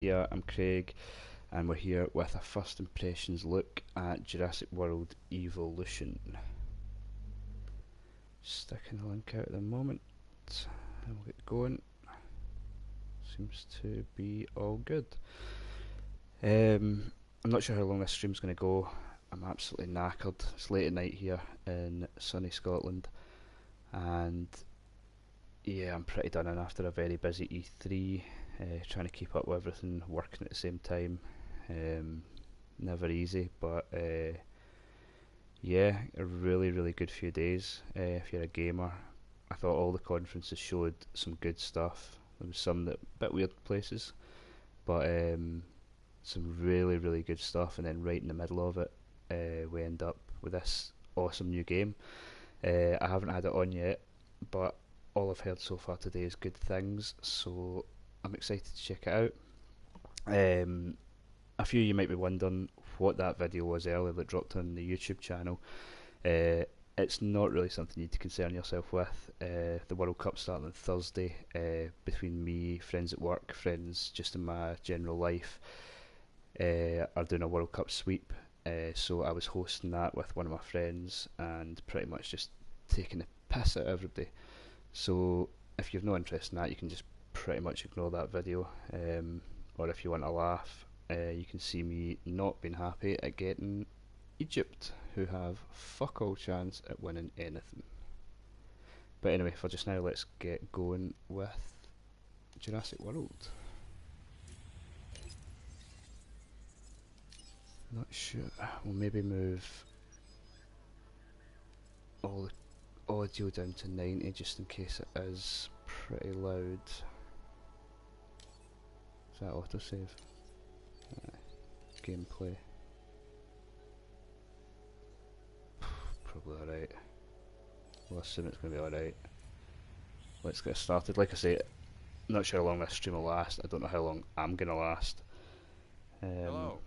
Yeah, I'm Craig, and we're here with a first impressions look at Jurassic World Evolution. Sticking the link out at the moment, and we'll get going. Seems to be all good. I'm not sure how long this stream's going to go. I'm absolutely knackered. It's late at night here in sunny Scotland, and yeah, I'm pretty done in after a very busy E3, trying to keep up with everything, working at the same time. Never easy, but yeah, a really good few days. If you're a gamer, I thought all the conferences showed some good stuff. There was some that bit weird places, but some really good stuff. And then right in the middle of it, we end up with this awesome new game. I haven't had it on yet, but all I've heard so far today is good things, so I'm excited to check it out. A few of you might be wondering what that video was earlier that dropped on the YouTube channel. It's not really something you need to concern yourself with. The World Cup starting on Thursday. Between me, friends at work, friends just in my general life, are doing a World Cup sweep. So I was hosting that with one of my friends and pretty much just taking the piss out of everybody. So if you've no interest in that, you can just pretty much ignore that video. Or if you want to laugh, you can see me not being happy at getting Egypt, who have fuck all chance at winning anything. But anyway, for just now, let's get going with Jurassic World. Not sure. We'll maybe move all the audio down to 90 just in case it is pretty loud. Is that autosave? Gameplay. Probably alright. We'll assume it's going to be alright. Let's get started. Like I say, not sure how long this stream will last. I don't know how long I'm going to last. Hello.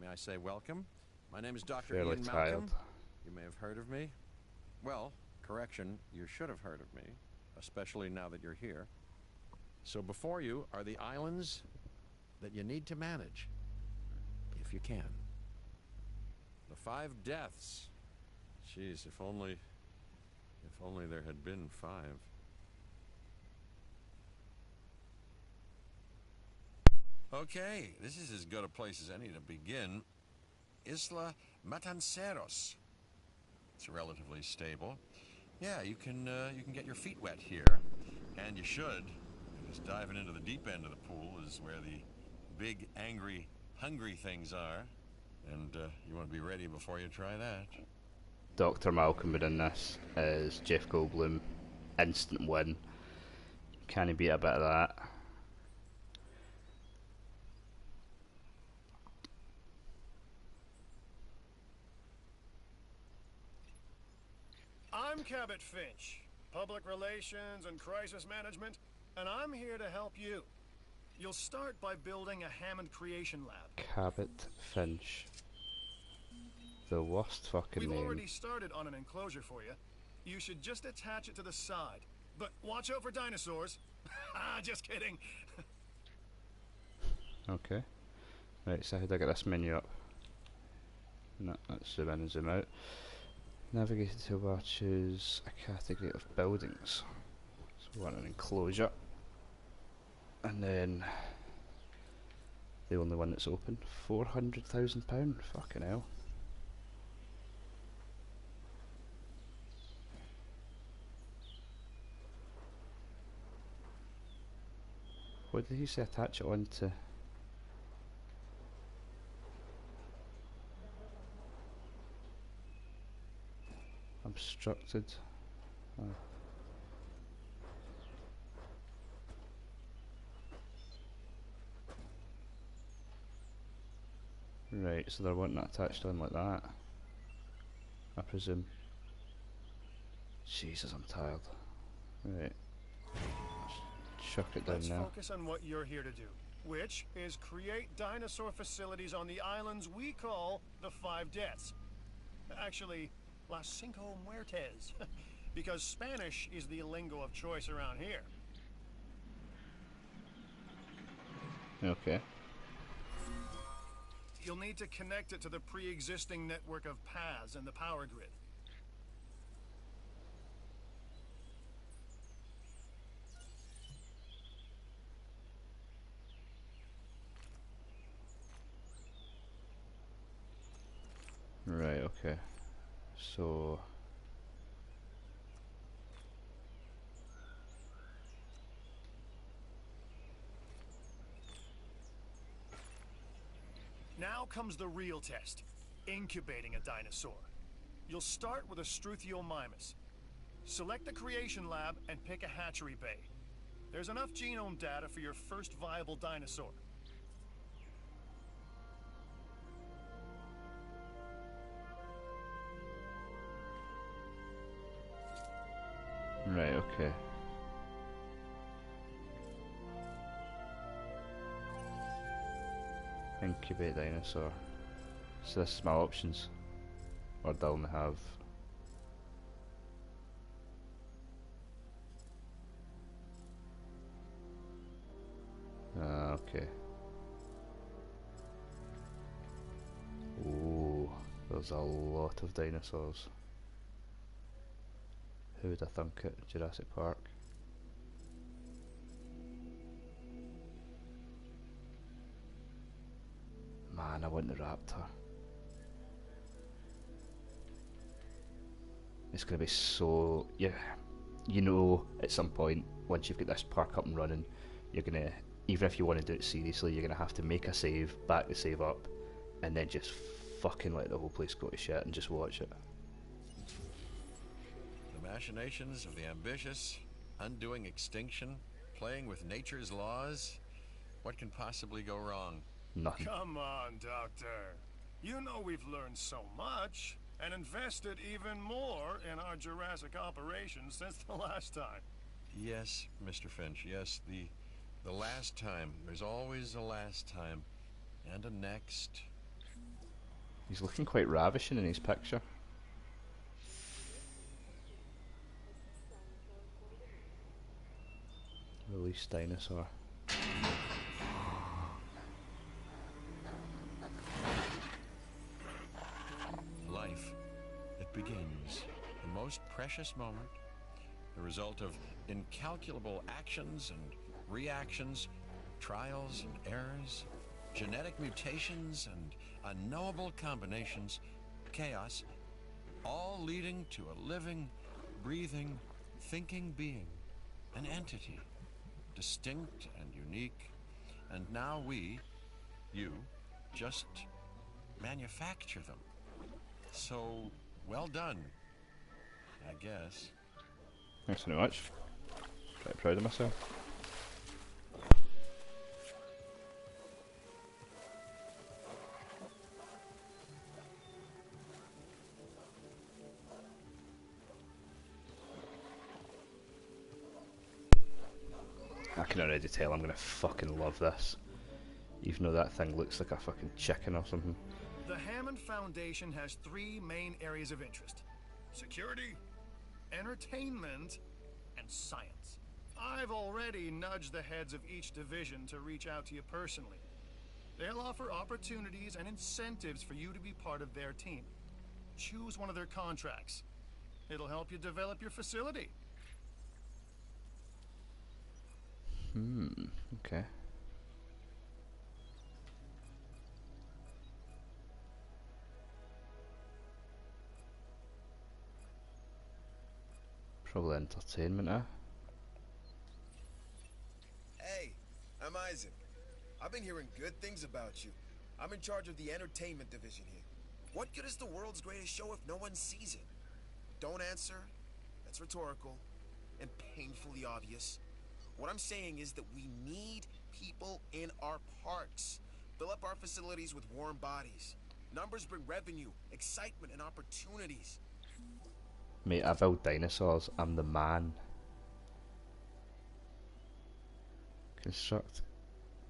May I say welcome? My name is Dr. Fairly Ian tired. Malcolm. You may have heard of me. Well, correction, you should have heard of me, especially now that you're here. So before you are the islands that you need to manage, if you can. The 5 deaths. Jeez, if only there had been 5. Okay, this is as good a place as any to begin. Isla Matanceros. It's relatively stable. Yeah, you can get your feet wet here, and you should. Because diving into the deep end of the pool is where the big, angry, hungry things are, and you want to be ready before you try that. Dr. Malcolm within this is Jeff Goldblum. Instant win. Can he beat a bit of that? I'm Cabot Finch, Public Relations and Crisis Management, and I'm here to help you. You'll start by building a Hammond Creation Lab. Cabot Finch. The worst fucking We've name. already started on an enclosure for you. You should just attach it to the side. But watch out for dinosaurs. Just kidding. Okay. Right, so how do I get this menu up? No, let's zoom in and zoom out. Navigate toolbar, choose a category of buildings. So we want an enclosure. And then the only one that's open, £400,000. Fucking hell. What did he say attach it onto? Obstructed. Oh. Right, so they're wanting it attached on like that, I presume. Jesus, I'm tired. Right. Chuck it down Let's now. focus on what you're here to do, which is create dinosaur facilities on the islands we call the 5 Deaths. Actually, Las Cinco Muertes, because Spanish is the lingo of choice around here. Okay. You'll need to connect it to the pre-existing network of paths and the power grid. Right, okay. So... Now comes the real test, incubating a dinosaur. You'll start with a Struthiomimus. Select the creation lab and pick a hatchery bay. There's enough genome data for your first viable dinosaur. Right, okay. Incubate dinosaur. So this is my options. Or do I only have... okay. Ooh, there's a lot of dinosaurs. Who would have thunk it? Jurassic Park. Man, I want the raptor. It's going to be so... yeah, you know, at some point, once you've got this park up and running, you're going to, even if you want to do it seriously, you're going to have to make a save, back the save up, and then just fucking let the whole place go to shit and just watch it. The machinations of the ambitious, undoing extinction, playing with nature's laws. What can possibly go wrong? Nothing. Come on, Doctor. You know we've learned so much, and invested even more in our Jurassic operations since the last time. Yes, Mr. Finch, yes, the last time. There's always a last time. And a next. He's looking quite ravishing in his picture. Release dinosaur. Life. It begins. The most precious moment. The result of incalculable actions and reactions, trials and errors, genetic mutations and unknowable combinations, chaos, all leading to a living, breathing, thinking being, an entity, distinct and unique, and now we, you, just manufacture them. So, well done, I guess. Thanks very much. Quite proud of myself. I can already tell I'm gonna fucking love this. Even though that thing looks like a fucking chicken or something. The Hammond Foundation has three main areas of interest: security, entertainment, and science. I've already nudged the heads of each division to reach out to you personally. They'll offer opportunities and incentives for you to be part of their team. Choose one of their contracts. It'll help you develop your facility. Okay. Probably entertainment, eh? Hey, I'm Isaac. I've been hearing good things about you. I'm in charge of the entertainment division here. What good is the world's greatest show if no one sees it? Don't answer. That's rhetorical and painfully obvious. What I'm saying is that we need people in our parks. Fill up our facilities with warm bodies. Numbers bring revenue, excitement, and opportunities. Mate, I build dinosaurs. I'm the man. Construct,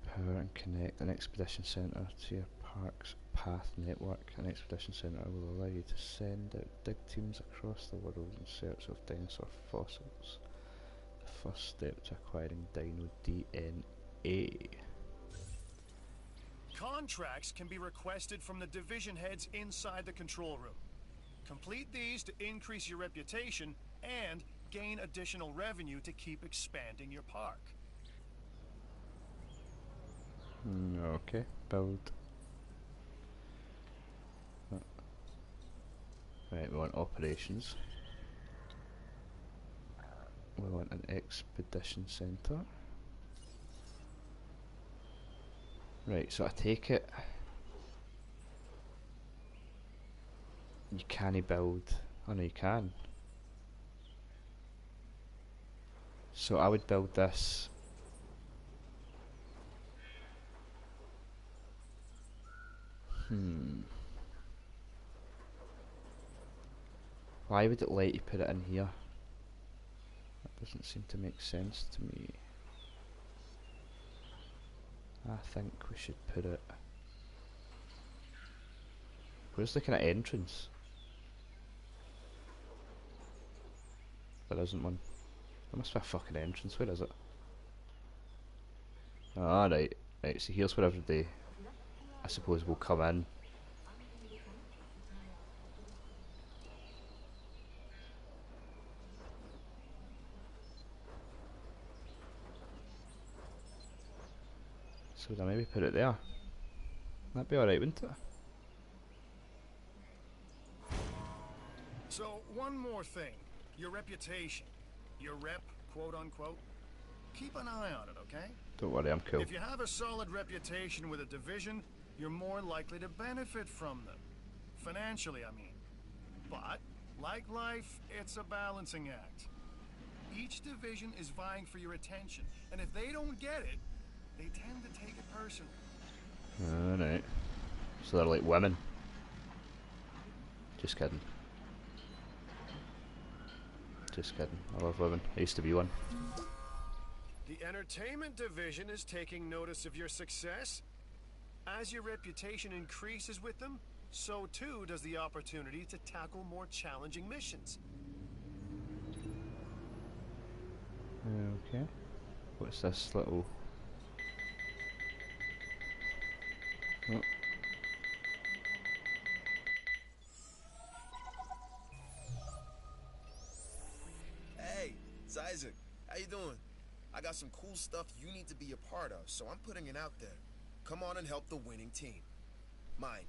power and connect an expedition centre to your park's path network. An expedition centre will allow you to send out dig teams across the world in search of dinosaur fossils. The first step to acquiring dino DNA. Contracts can be requested from the division heads inside the control room. Complete these to increase your reputation and gain additional revenue to keep expanding your park. Okay, build. Right, we want operations. We want an expedition centre. Right, so I take it you can't build. Oh no, you can. So I would build this. Why would it let you put it in here? That doesn't seem to make sense to me. I think we should put it... Where's the kind of entrance? There isn't one. There must be a fucking entrance. Where is it? Ah, right. Right, so here's where everybody, I suppose, will come in. So would I maybe put it there? That'd be alright, wouldn't it? So, one more thing. Your reputation. Your rep, quote unquote. Keep an eye on it, okay? Don't worry, I'm cool. If you have a solid reputation with a division, you're more likely to benefit from them. Financially, I mean. But, like life, it's a balancing act. Each division is vying for your attention, and if they don't get it, they tend to take it personally. Alright. So they're like women. Just kidding. Just kidding. I love women. I used to be one. The entertainment division is taking notice of your success. As your reputation increases with them, so too does the opportunity to tackle more challenging missions. Okay. What's this little... Oh. Hey, it's Isaac. How you doing? I got some cool stuff you need to be a part of, so I'm putting it out there. Come on and help the winning team. Mine.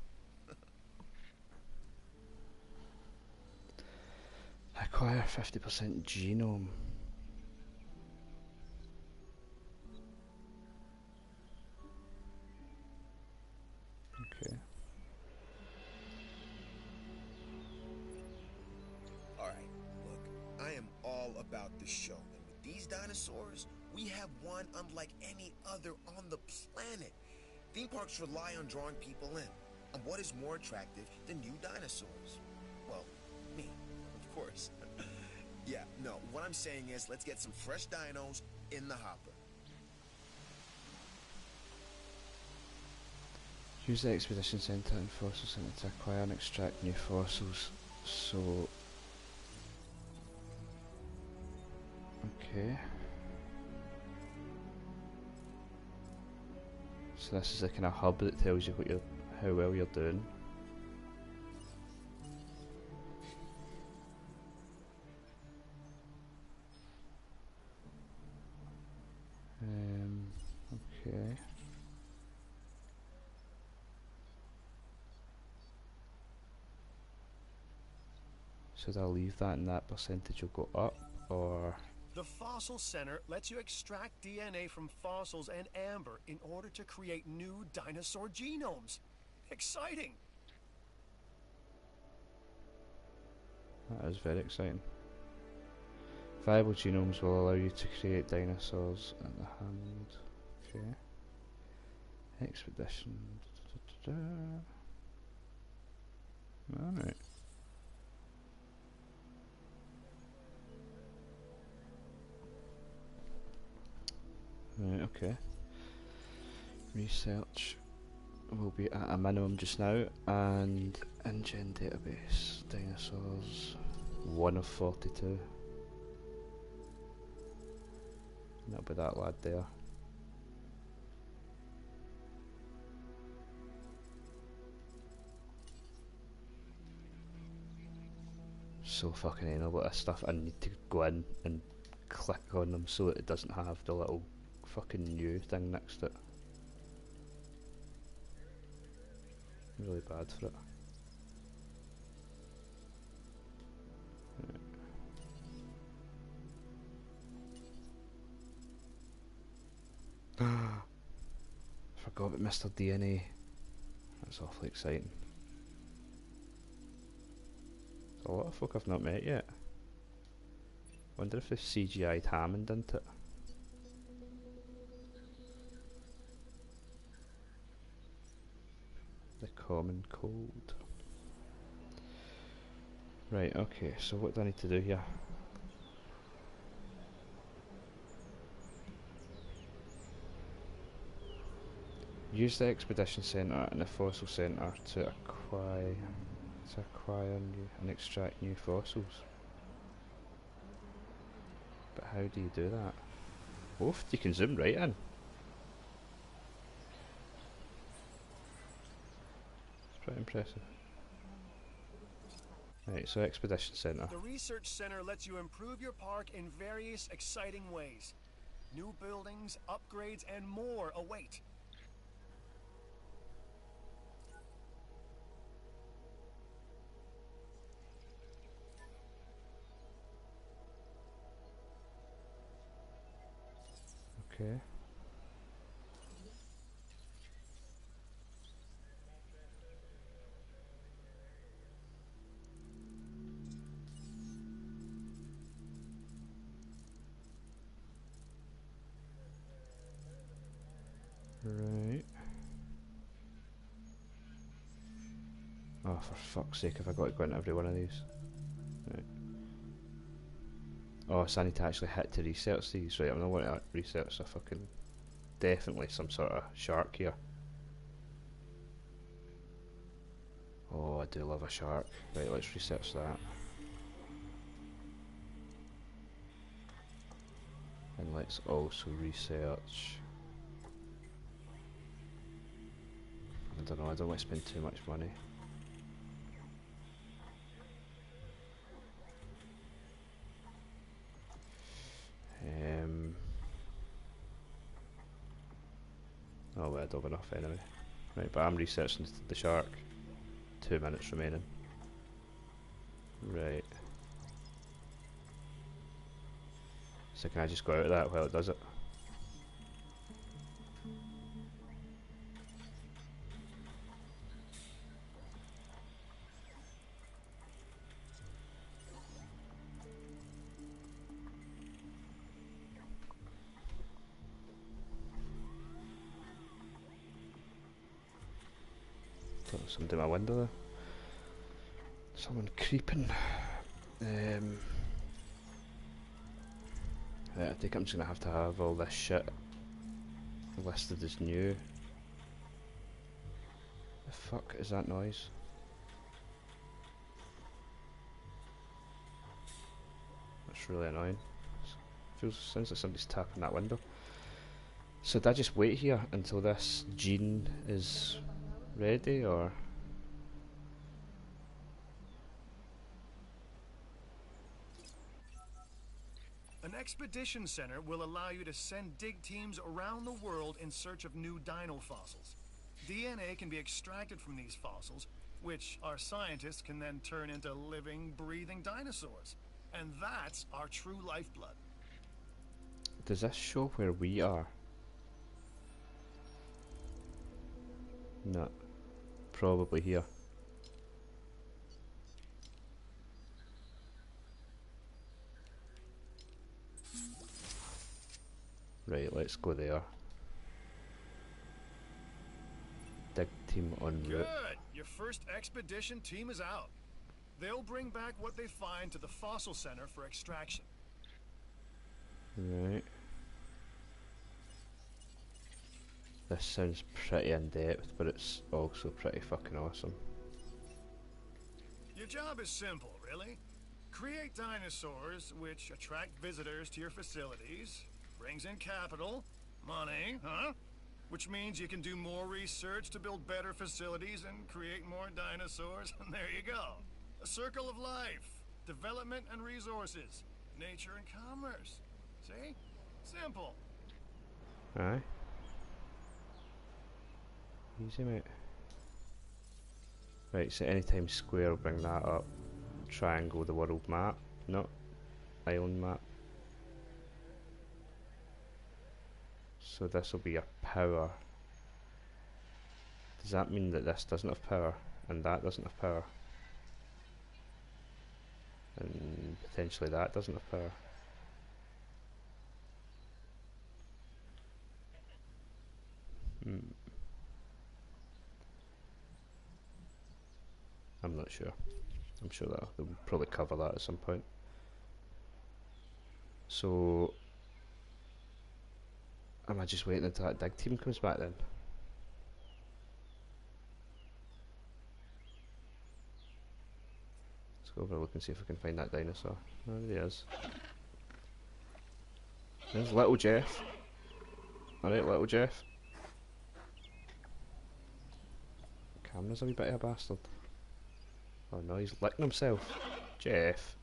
Acquire 50% genome. Okay. Alright, look, I am all about the show. And with these dinosaurs, we have one unlike any other on the planet. Theme parks rely on drawing people in. And what is more attractive than new dinosaurs? Well, me, of course. Yeah, no, what I'm saying is let's get some fresh dinos in the hopper. Use the expedition centre and fossil centre to acquire and extract new fossils. So... Okay. So this is a kind of hub that tells you what you're, how well you're doing. Okay. So I'll leave that and that percentage will go up, or... The Fossil Center lets you extract DNA from fossils and amber in order to create new dinosaur genomes. Exciting! That is very exciting. Viable genomes will allow you to create dinosaurs in the hand. Okay. Expedition. Alright. Right, okay. Research will be at a minimum just now, and InGen database, dinosaurs, 1 of 42. And that'll be that lad there. so fucking anal about this stuff. I need to go in and click on them so that it doesn't have the little fucking new thing next to it. Really bad for it. Forgot about Mr. DNA. That's awfully exciting. There's a lot of folk I've not met yet. Wonder if they've CGI'd Hammond into it. The common cold. Right, okay, so what do I need to do here? Use the expedition centre and the fossil centre to acquire new and extract new fossils. But how do you do that? Oof, you can zoom right in. It's pretty impressive. Right, so expedition centre. The research center lets you improve your park in various exciting ways. New buildings, upgrades, and more await. Okay. Right. Oh, for fuck's sake, have I got to go into every one of these? Right. Oh, so I need to actually hit to research these. Right, I'm not want to research a fucking... Definitely some sort of shark here. Oh, I do love a shark. Right, let's research that. And let's also research... I don't know, I don't want to spend too much money. Oh well, I don't have enough anyway. Right, but I'm researching the shark. 2 minutes remaining. Right. So can I just go out of that while it does it? Somebody at my window there. Someone creeping. I think I'm just gonna have to have all this shit listed as new. The fuck is that noise? That's really annoying. Sounds like somebody's tapping that window. So did I just wait here until this gene is ready, or? An expedition center will allow you to send dig teams around the world in search of new dino fossils. DNA can be extracted from these fossils, which our scientists can then turn into living, breathing dinosaurs. And that's our true lifeblood. Does this show where we are? No. Probably here. Right, let's go there. Dig team en route. Good! Your first expedition team is out. They'll bring back what they find to the fossil center for extraction. Right. This sounds pretty in-depth, but it's also pretty fucking awesome. Your job is simple, really. Create dinosaurs which attract visitors to your facilities, brings in capital, money, huh? Which means you can do more research to build better facilities and create more dinosaurs, and there you go. A circle of life. development and resources, nature and commerce. See? Simple. Aye. Easy, mate. Right, so anytime square, bring that up. Triangle, the world map. No. Island map. So this will be your power. Does that mean that this doesn't have power and that doesn't have power? And potentially that doesn't have power? I'm not sure. I'm sure that they'll probably cover that at some point. So, am I just waiting until that dig team comes back then? Let's go over and look and see if we can find that dinosaur. Oh, there he is. There's little Jeff. Alright, little Jeff. Camera's a wee bit of a bastard. Oh no, he's licking himself. Jeff.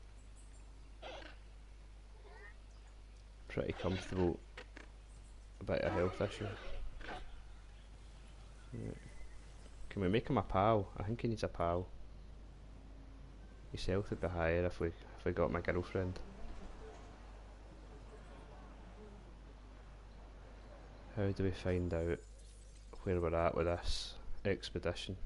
Pretty comfortable. A bit of a health issue. Right. Can we make him a pal? I think he needs a pal. His health would be higher if we got my girlfriend. How do we find out where we're at with this expedition?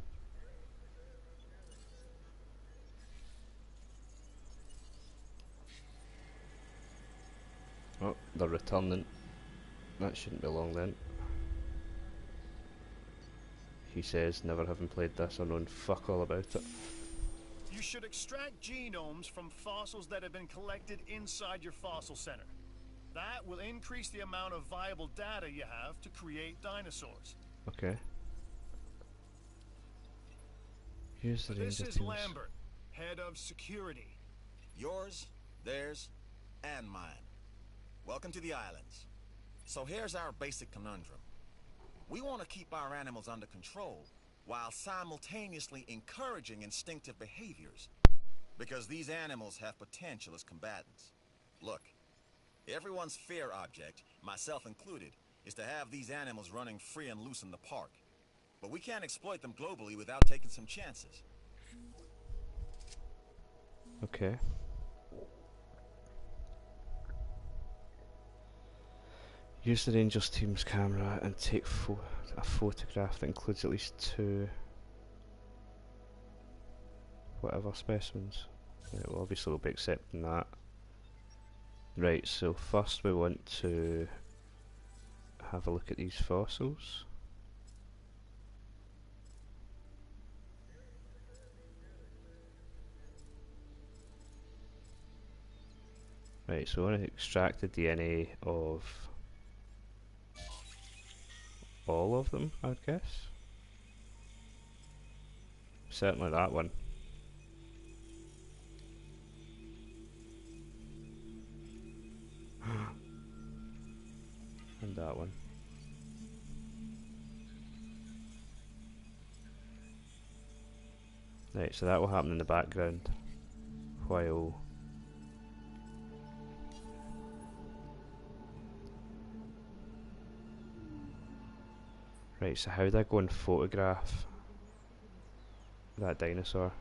Oh, they're returning. That shouldn't be long then. He says, never having played this or known fuck all about it. You should extract genomes from fossils that have been collected inside your fossil center. That will increase the amount of viable data you have to create dinosaurs. Okay. Here's the This ranger is teams. Lambert, head of security. Yours, theirs, and mine. Welcome to the islands. So here's our basic conundrum. We want to keep our animals under control while simultaneously encouraging instinctive behaviors, because these animals have potential as combatants. Look, everyone's fear object, myself included, is to have these animals running free and loose in the park. But we can't exploit them globally without taking some chances. Okay. Use the Rangers team's camera and take a photograph that includes at least 2 whatever specimens. Right, well, obviously we'll be accepting that. Right, so first we want to have a look at these fossils. Right, so we want to extract the DNA of all of them, I would guess. Certainly that one. And that one. Right, so that will happen in the background while right, so how do I go and photograph that dinosaur?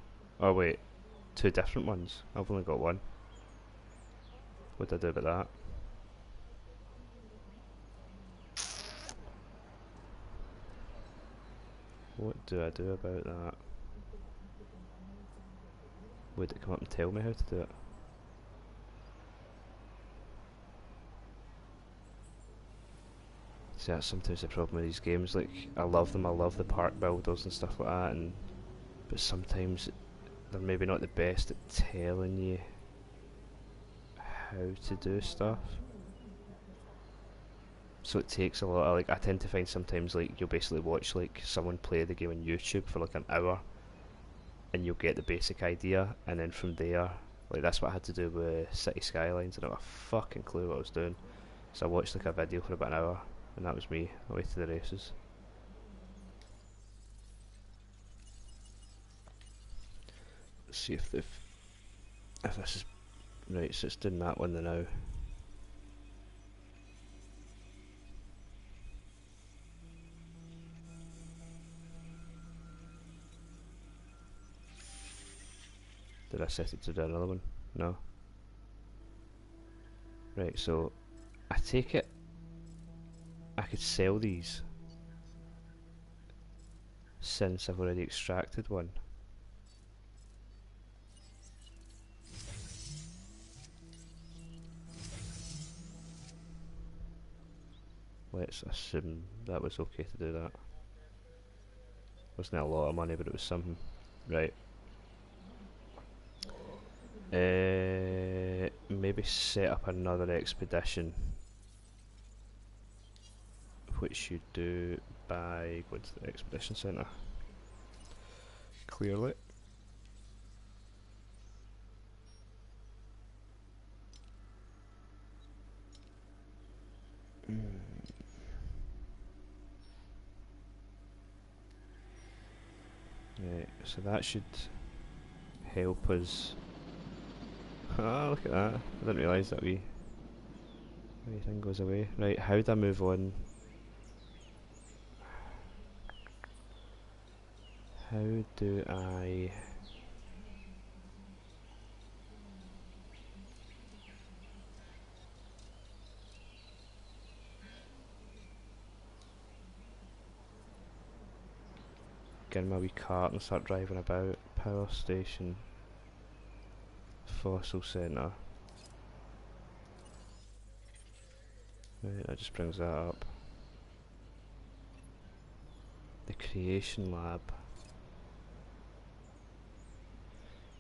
Oh wait, 2 different ones. I've only got one. What do I do about that? What do I do about that? Would it come up and tell me how to do it? See, that's sometimes the problem with these games. Like, I love them, I love the park builders and stuff like that, but sometimes they're maybe not the best at telling you how to do stuff. So it takes a lot of, like, I tend to find sometimes, like, you'll basically watch, like, someone play the game on YouTube for, like, an hour, and you'll get the basic idea, and then from there, like, that's what I had to do with City Skylines. I don't have a fucking clue what I was doing. So I watched, like, a video for about an hour, and that was me, away to the races. Let's see if they've if this is right, so it's doing that one now. Did I set it to do another one? No. Right, so I take it I could sell these since I've already extracted one. Let's assume that was okay to do that. Wasn't a lot of money, but it was something. Right. Maybe set up another expedition, which you do by going to the expedition centre. Clearly. Right, so that should help us. Ah, look at that. I didn't realise that wee thing goes away. Right, how do I move on? How do I... get in my wee cart and start driving about? Power station. Fossil centre. Right, that just brings that up. The creation lab.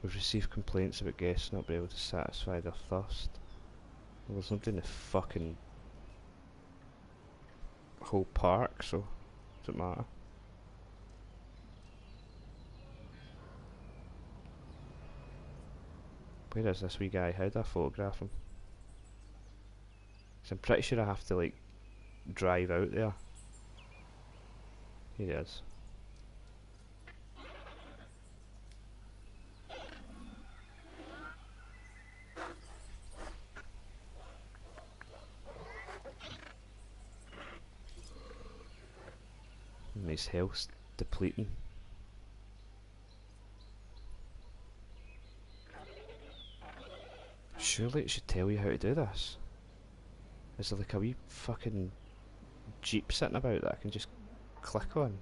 We've received complaints about guests not being able to satisfy their thirst. Well, there's nobody in the fucking whole park, so it doesn't matter. Where is this wee guy? How do I photograph him? 'Cause I'm pretty sure I have to like drive out there. Here he is. And his health's depleting. Surely it should tell you how to do this. Is there like a wee fucking jeep sitting about that I can just click on?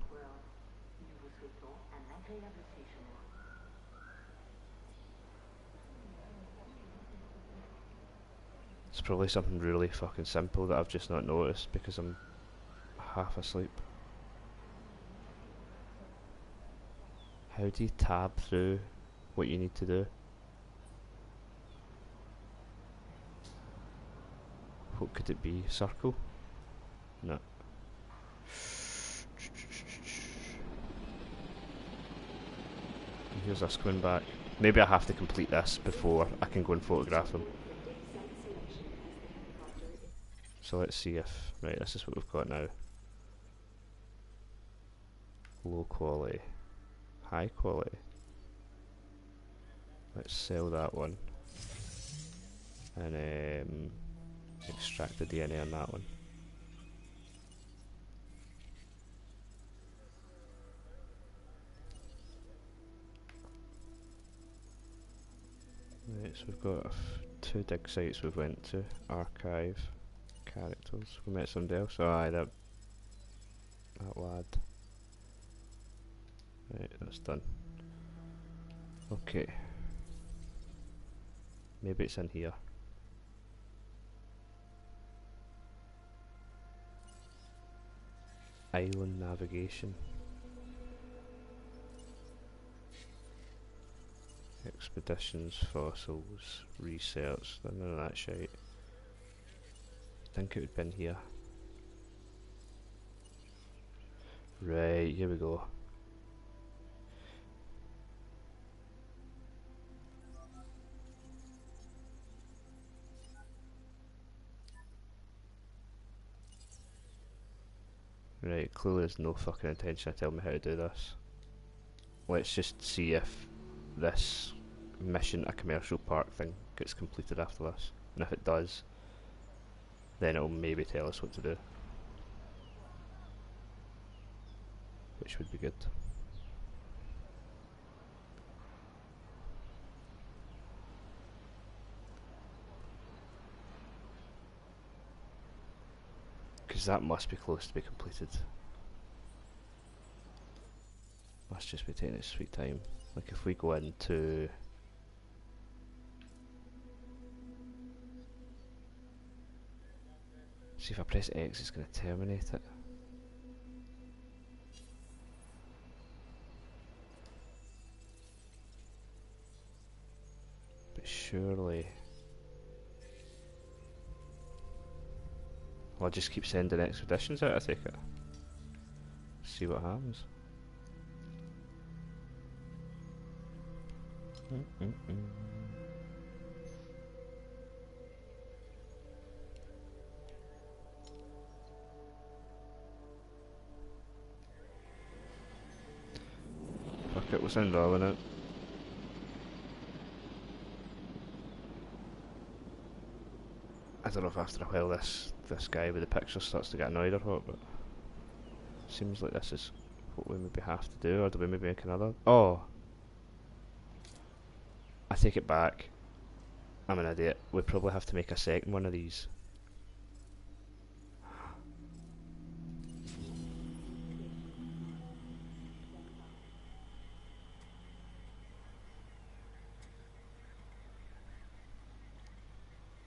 It's probably something really fucking simple that I've just not noticed because I'm half asleep. How do you tab through what you need to do? What could it be? Circle? No. Here's us coming back. Maybe I have to complete this before I can go and photograph them. So let's see if... Right, this is what we've got now. Low quality. High quality. Let's sell that one. And extract the DNA on that one. Right, so we've got two dig sites we've went to. Archive. Characters. We met somebody else. Oh aye, that lad. Right, that's done. Okay. Maybe it's in here. Island navigation. Expeditions, fossils, research, none of that shit. I think it would have been here. Right, here we go. Right, clearly there's no fucking intention of telling me how to do this. Let's just see if this mission, a commercial park thing, gets completed after this. And if it does, then it'll maybe tell us what to do. Which would be good. Because that must be close to be completed. Must just be taking its sweet time. Like if we go into... See, if I press X it's going to terminate it. But surely... I'll just keep sending expeditions out, I take it. See what happens. Fuck it, we'll send Robin out. I don't know if after a while this guy with the picture starts to get annoyed or what, but seems like this is what we maybe have to do, or do we maybe make another? Oh! I take it back. I'm an idiot. We probably have to make a second one of these.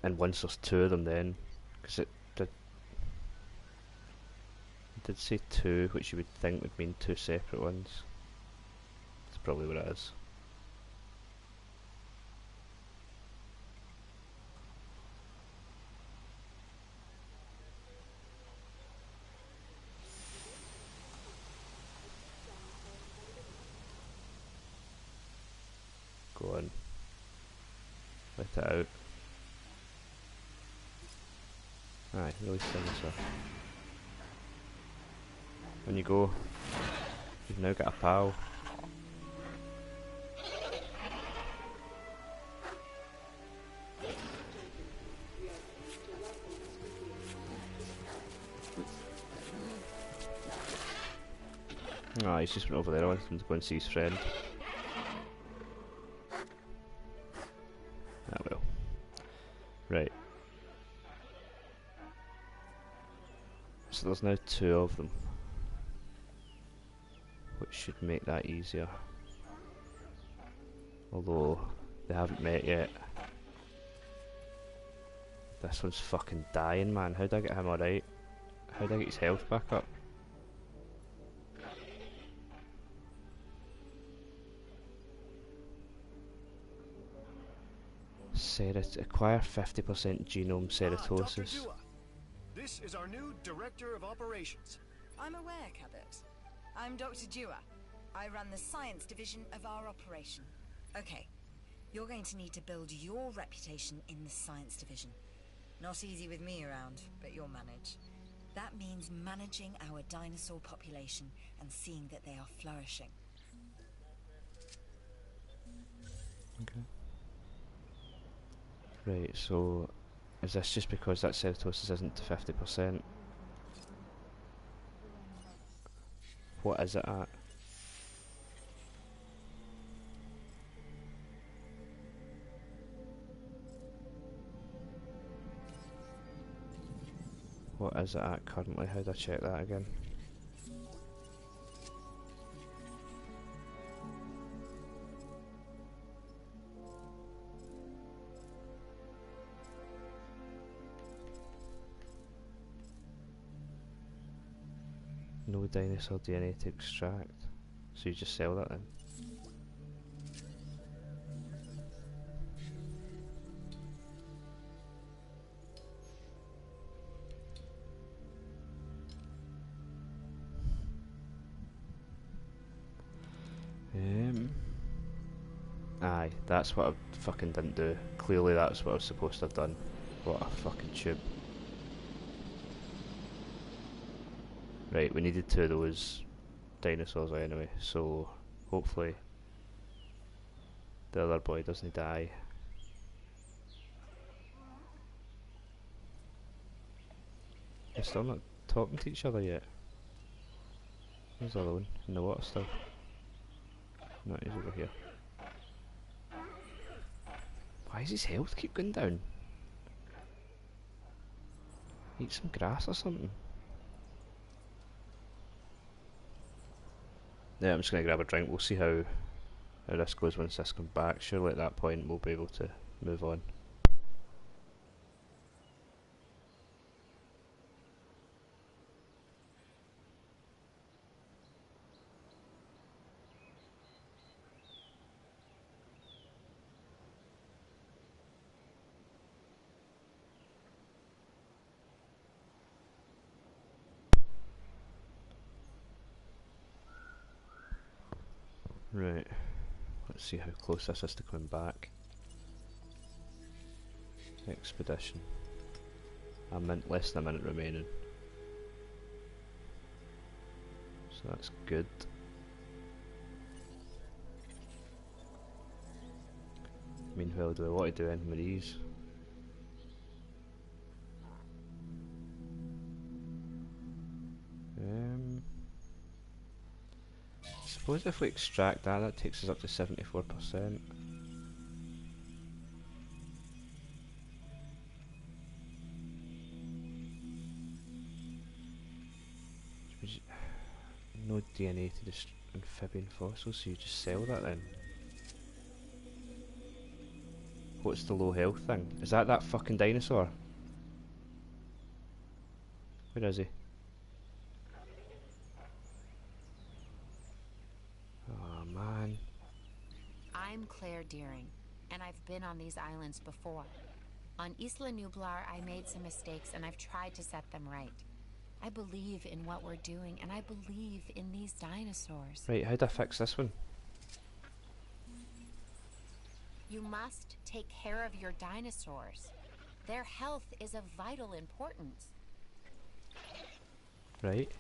And once there's two of them then, because it did say two, which you would think would mean two separate ones. That's probably what it is. Go on. Let it out. Aye, release Dinosaur. On you go. You've now got a pal. Ah, he's just went over there. I wanted him to go and see his friend. Ah well. Right. So there's now two of them, which should make that easier. Although they haven't met yet. This one's fucking dying, man. How'd I get him alright? How'd I get his health back up? Acquire 50% genome ceratosis. Dr. Dua. This is our new Director of Operations. I'm aware, Cabot. I'm Dr. Dua. I run the science division of our operation. Okay, you're going to need to build your reputation in the science division. Not easy with me around, but you'll manage. That means managing our dinosaur population and seeing that they are flourishing. Okay. Right, so is this just because that ceratosis isn't to 50%? What is it at? What is it at currently? How do I check that again? No dinosaur DNA to extract. So you just sell that then? Aye, that's what I fucking didn't do. Clearly that's what I was supposed to have done. What a fucking tube. Right, we needed two of those dinosaurs anyway, so hopefully the other boy doesn't die. They're still not talking to each other yet. Where's the other one? In the water still. No, he's over here. Why does his health keep going down? Eat some grass or something. Yeah, I'm just going to grab a drink. We'll see how this goes once this comes back. Surely at that point we'll be able to move on. Right, let's see how close this is to coming back. Expedition. Less than a minute remaining. So that's good. Meanwhile, do I want to do anything with these? Suppose if we extract that, that takes us up to 74%. No DNA to this amphibian fossil, so you just sell that then. What's the low health thing? Is that fucking dinosaur? Where is he? Oh man. I'm Claire Deering, and I've been on these islands before. On Isla Nublar, I made some mistakes, and I've tried to set them right. I believe in what we're doing, and I believe in these dinosaurs. Right, how'd I fix this one? You must take care of your dinosaurs. Their health is of vital importance. Right.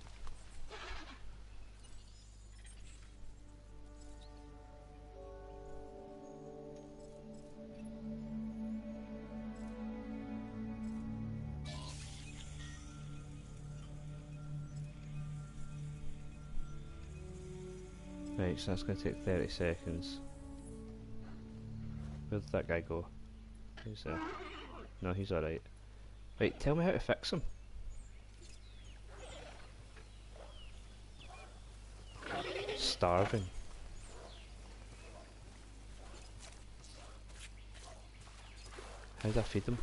Right, so that's going to take 30 seconds. Where did that guy go? He's there. No, he's alright. Right, tell me how to fix him. Starving. How do I feed him?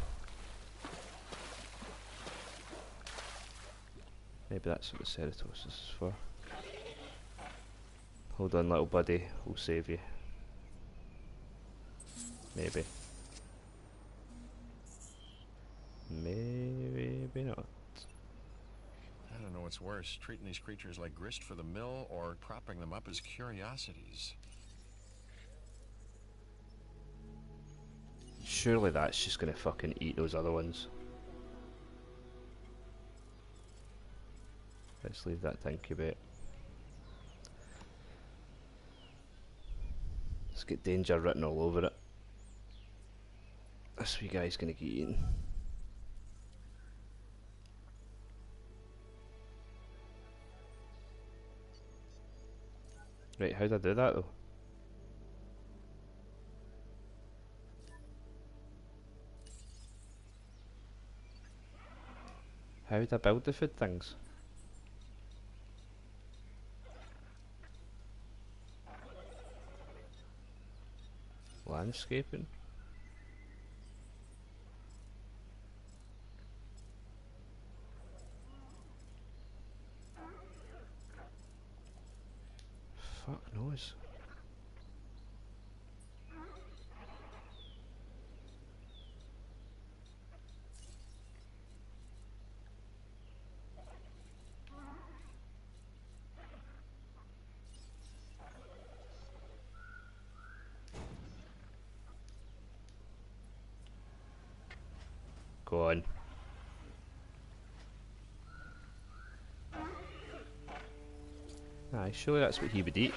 Maybe that's what the Ceratops is for. Hold on, little buddy, we'll save you. Maybe. Maybe not. I don't know what's worse, treating these creatures like grist for the mill or propping them up as curiosities. Surely that's just gonna fucking eat those other ones. Let's leave that to incubate. Let's get danger written all over it. This wee guy's gonna get eaten. Right, how'd I do that though? How'd I build the food things? Landscaping? Fuck knows. Go on. Aye, surely that's what he would eat.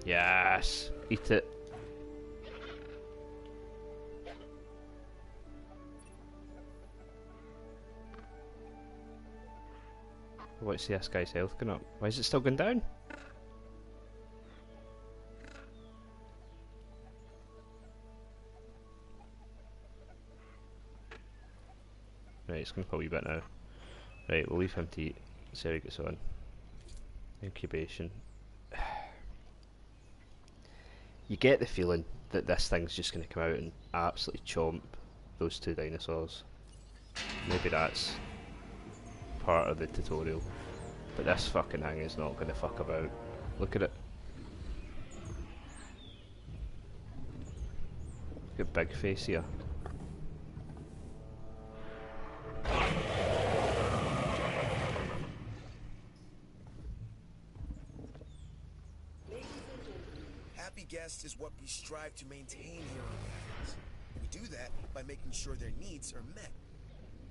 Yes! Eat it. What's this guy's health going up? Why is it still going down? Right, it's going to put a wee bit now. Right, we'll leave him to eat. See how he gets on. Incubation. You get the feeling that this thing's just going to come out and absolutely chomp those two dinosaurs. Maybe that's part of the tutorial. But this fucking thing is not going to fuck about. Look at it. Look at big face here. Happy guests is what we strive to maintain here on the islands. We do that by making sure their needs are met.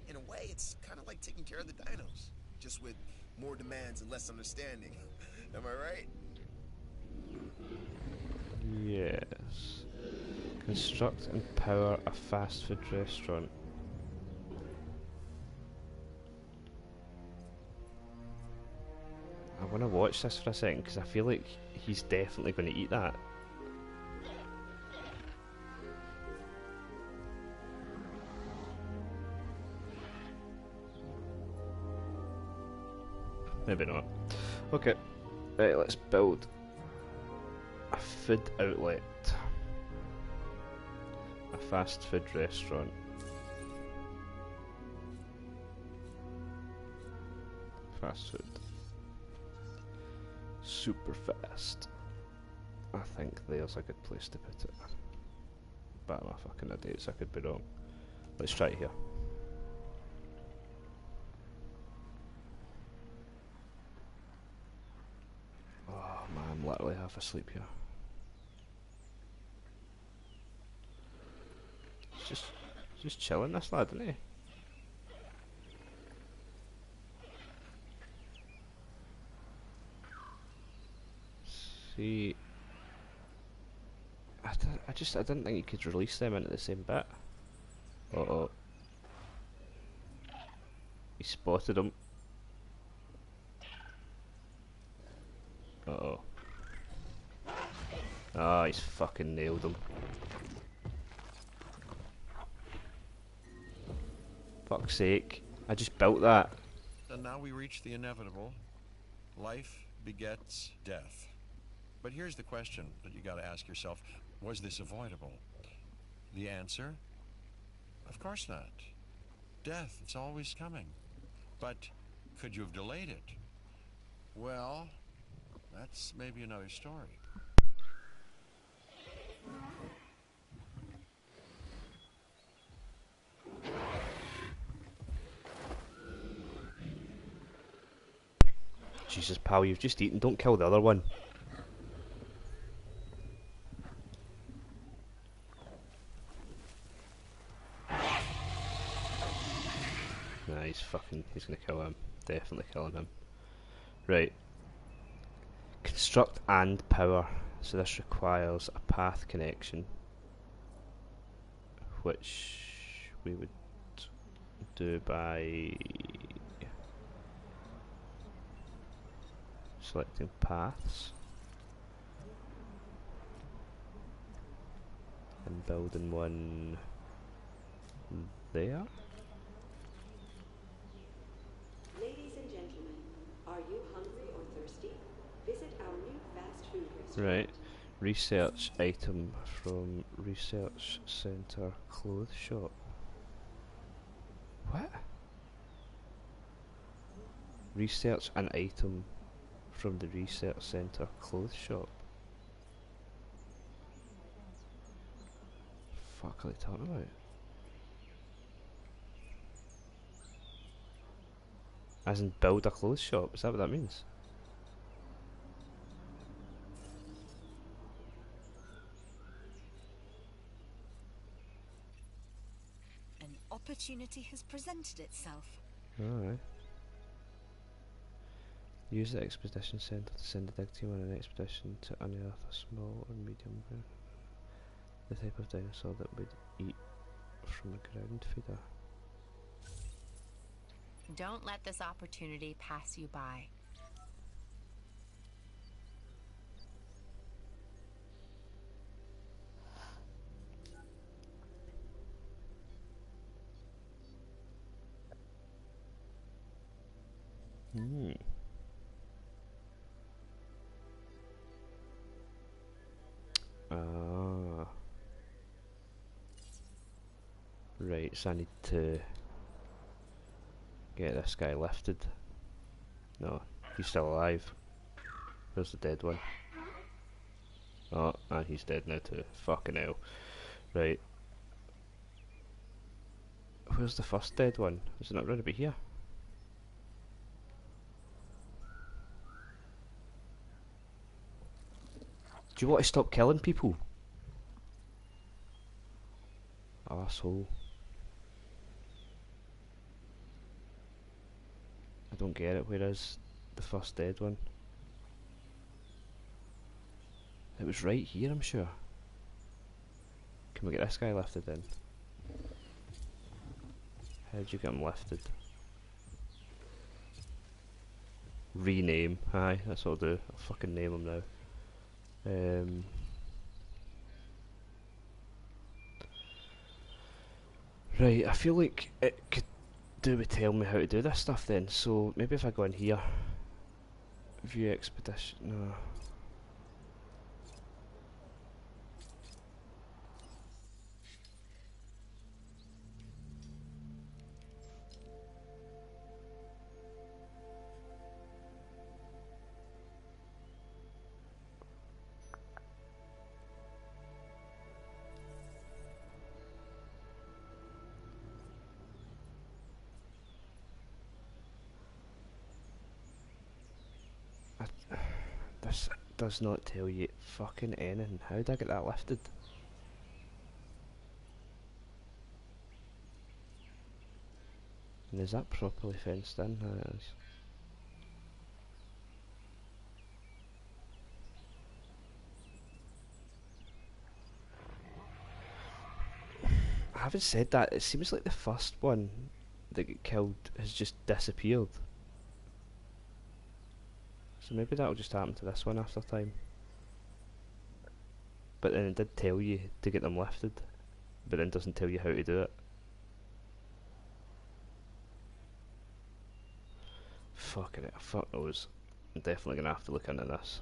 In a way, it's kind of like taking care of the dinos, just with more demands and less understanding. Am I right? Yes. Construct and power a fast food restaurant. I want to watch this for a second because I feel like he's definitely going to eat that. Maybe not. Okay, right, let's build a food outlet. A fast food restaurant. Fast food. Super fast. I think there's a good place to put it. But I'm a fucking idiot, so I could be wrong. Let's try it here. Oh man, I'm literally half asleep here. Just chilling, this lad, isn't he? See, I didn't think you could release them into the same bit. Uh oh, he spotted him. Uh oh. Ah, he's fucking nailed him. Fuck's sake, I just built that. And now we reach the inevitable. Life begets death. But here's the question that you gotta ask yourself. Was this avoidable? The answer? Of course not. Death, it's always coming. But could you have delayed it? Well, that's maybe another story. Jesus, pal, you've just eaten. Don't kill the other one. Nah, he's gonna kill him. Definitely killing him. Right. Construct and power. So this requires a path connection, which we would do by selecting paths and building one there. Ladies and gentlemen, are you hungry or thirsty? Visit our new fast food restaurant. Right. Research item from Research Center Clothes Shop. What? Research an item from the Research Center Clothes Shop. Fuck are they talking about? As in build a clothes shop, is that what that means? An opportunity has presented itself. Alright. Use the expedition center to send a dig team on an expedition to unearth a small or medium the type of dinosaur that would eat from a ground feeder. Don't let this opportunity pass you by. Ah. Right, so I need to get this guy lifted. No, he's still alive. Where's the dead one? Oh, and he's dead now too. Fucking hell. Right. Where's the first dead one? Is it not going to be here? Do you want to stop killing people? Arsehole. I don't get it. Where is the first dead one? It was right here, I'm sure. Can we get this guy lifted in? How'd you get him lifted? Rename. Aye, that's what I'll do. I'll fucking name him now. Right, I feel like it could do with tell me how to do this stuff then. So maybe if I go in here, view expedition. No. This does not tell you fucking anything. How did I get that lifted? And is that properly fenced in? It is. Having said that, it seems like the first one that got killed has just disappeared. So maybe that'll just happen to this one after time. But then it did tell you to get them lifted, but then doesn't tell you how to do it. Fucking it, fuck knows. I'm definitely gonna have to look into this.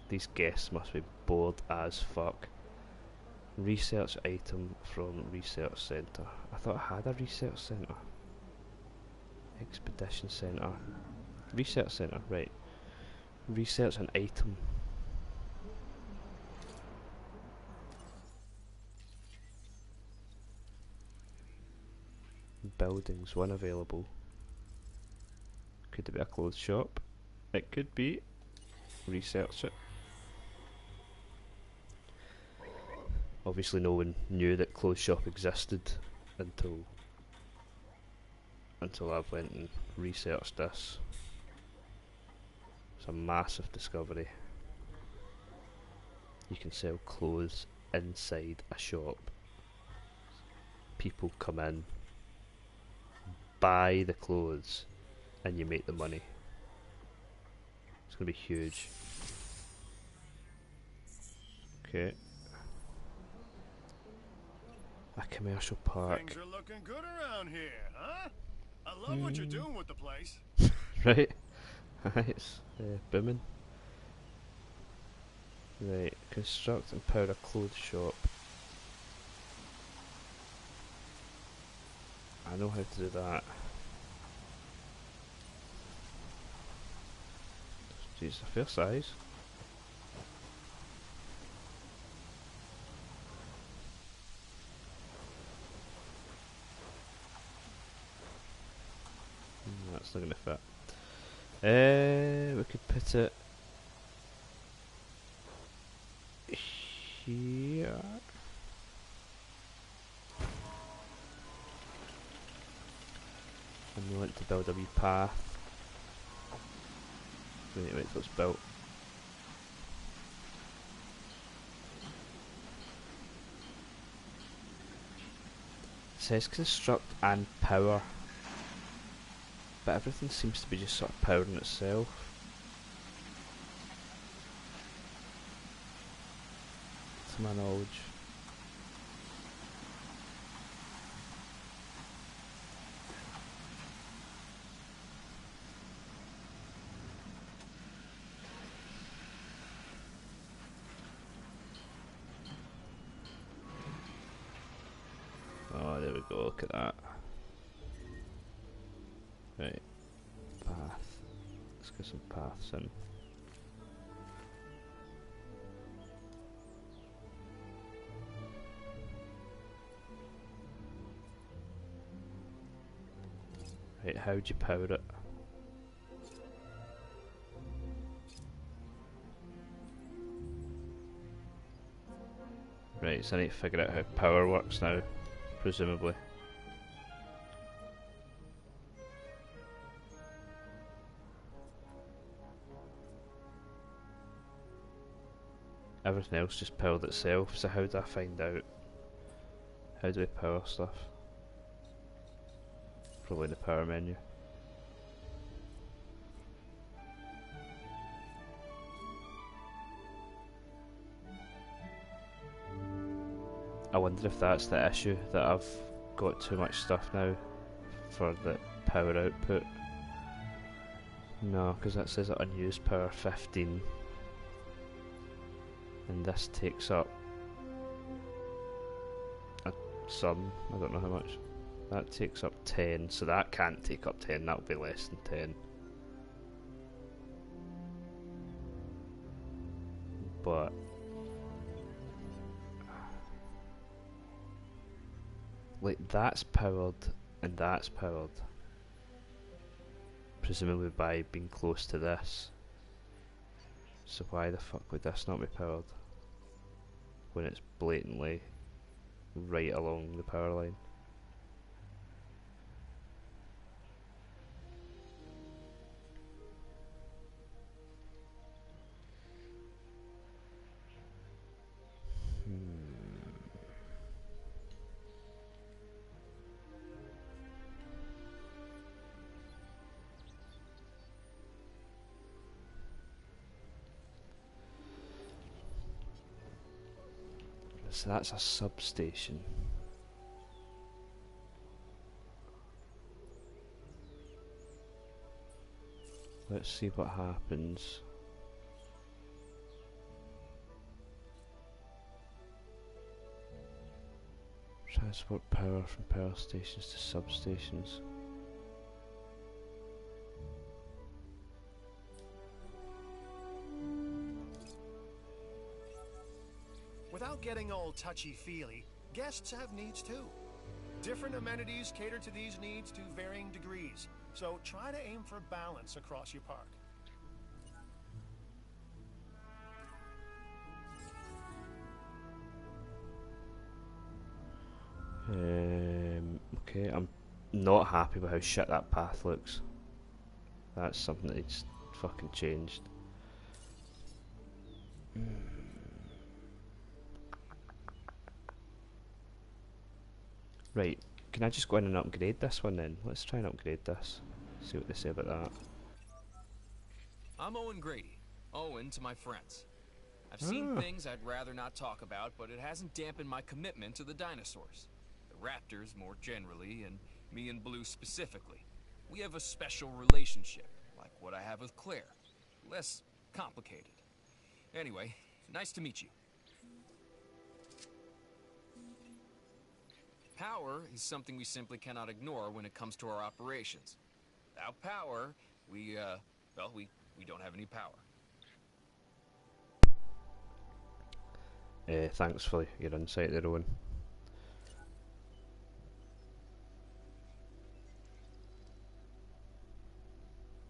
These guests must be bored as fuck. Research item from research centre. I thought I had a research centre. Expedition centre. Research centre, right. Research an item. Buildings, one available. Could it be a clothes shop? It could be. Research it. Obviously no one knew that clothes shop existed until I went and researched this. It's a massive discovery. You can sell clothes inside a shop. People come in, buy the clothes, and you make the money. It's going to be huge. Okay. A commercial park. Things are looking good around here, huh? I love what you're doing with the place. Right? It's booming. Right, construct and power a clothes shop. I know how to do that. Jeez, a fair size. That's not going to fit. We could put it here. And we want to build a wee path. We need to wait till it's built. It says construct and power, but everything seems to be just sort of powering itself. To my knowledge. Oh, there we go, look at that. Right, path. Let's get some paths in. Right, how'd you power it? Right, so I need to figure out how power works now, presumably. Everything else just powered itself, so how do I find out? How do we power stuff? Probably in the power menu. I wonder if that's the issue, that I've got too much stuff now for the power output. No, because that says unused power 15. And this takes up some, I don't know how much. That takes up 10, so that can't take up 10, that'll be less than 10. But like that's powered and that's powered. Presumably by being close to this. So why the fuck would this not be powered? When it's blatantly right along the power line. So that's a substation. Let's see what happens. Transport power from power stations to substations. Without getting all touchy-feely, guests have needs too. Different amenities cater to these needs to varying degrees, so try to aim for balance across your park. Okay, I'm not happy with how shit that path looks. That's something that needs fucking changed. Right, can I just go in and upgrade this one then? Let's try and upgrade this. See what they say about that. I'm Owen Grady. Owen to my friends. I've seen things I'd rather not talk about, but it hasn't dampened my commitment to the dinosaurs. The raptors more generally, and me and Blue specifically. We have a special relationship, like what I have with Claire. Less complicated. Anyway, nice to meet you. Power is something we simply cannot ignore when it comes to our operations. Without power, we don't have any power. Thanks for your insight there, Owen.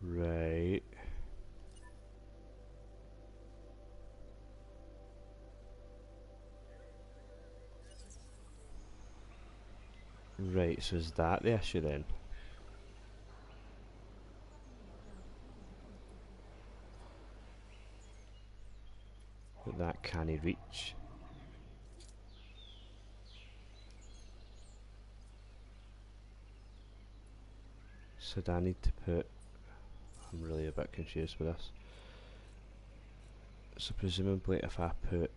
Right. Right, so is that the issue then? that can he reach? So do I need to put... I'm really a bit confused with this. So presumably if I put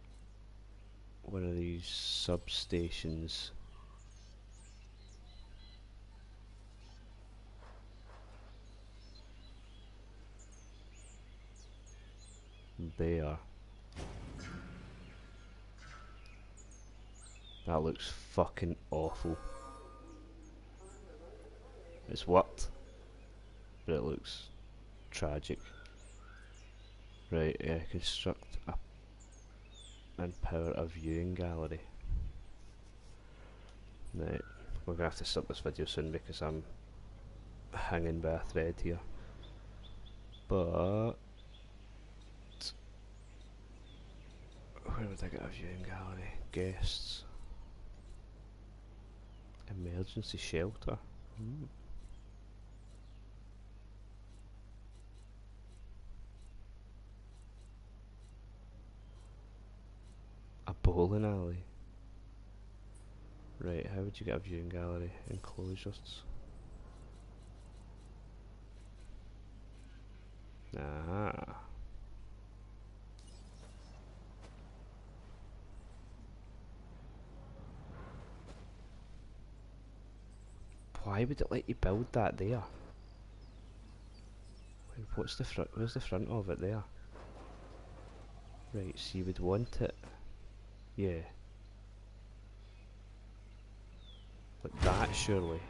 one of these substations there, that looks fucking awful. It's worked, but it looks tragic. Right, construct and power a viewing gallery. Right, we're gonna have to stop this video soon because I'm hanging by a thread here. But where would I get a viewing gallery? Guests. Emergency shelter. A bowling alley. Right, how would you get a viewing gallery? Enclosures. Ah. Why would it let you build that there? What's the front? Where's the front of it there? Right, so you would want it. Yeah. Like that, surely.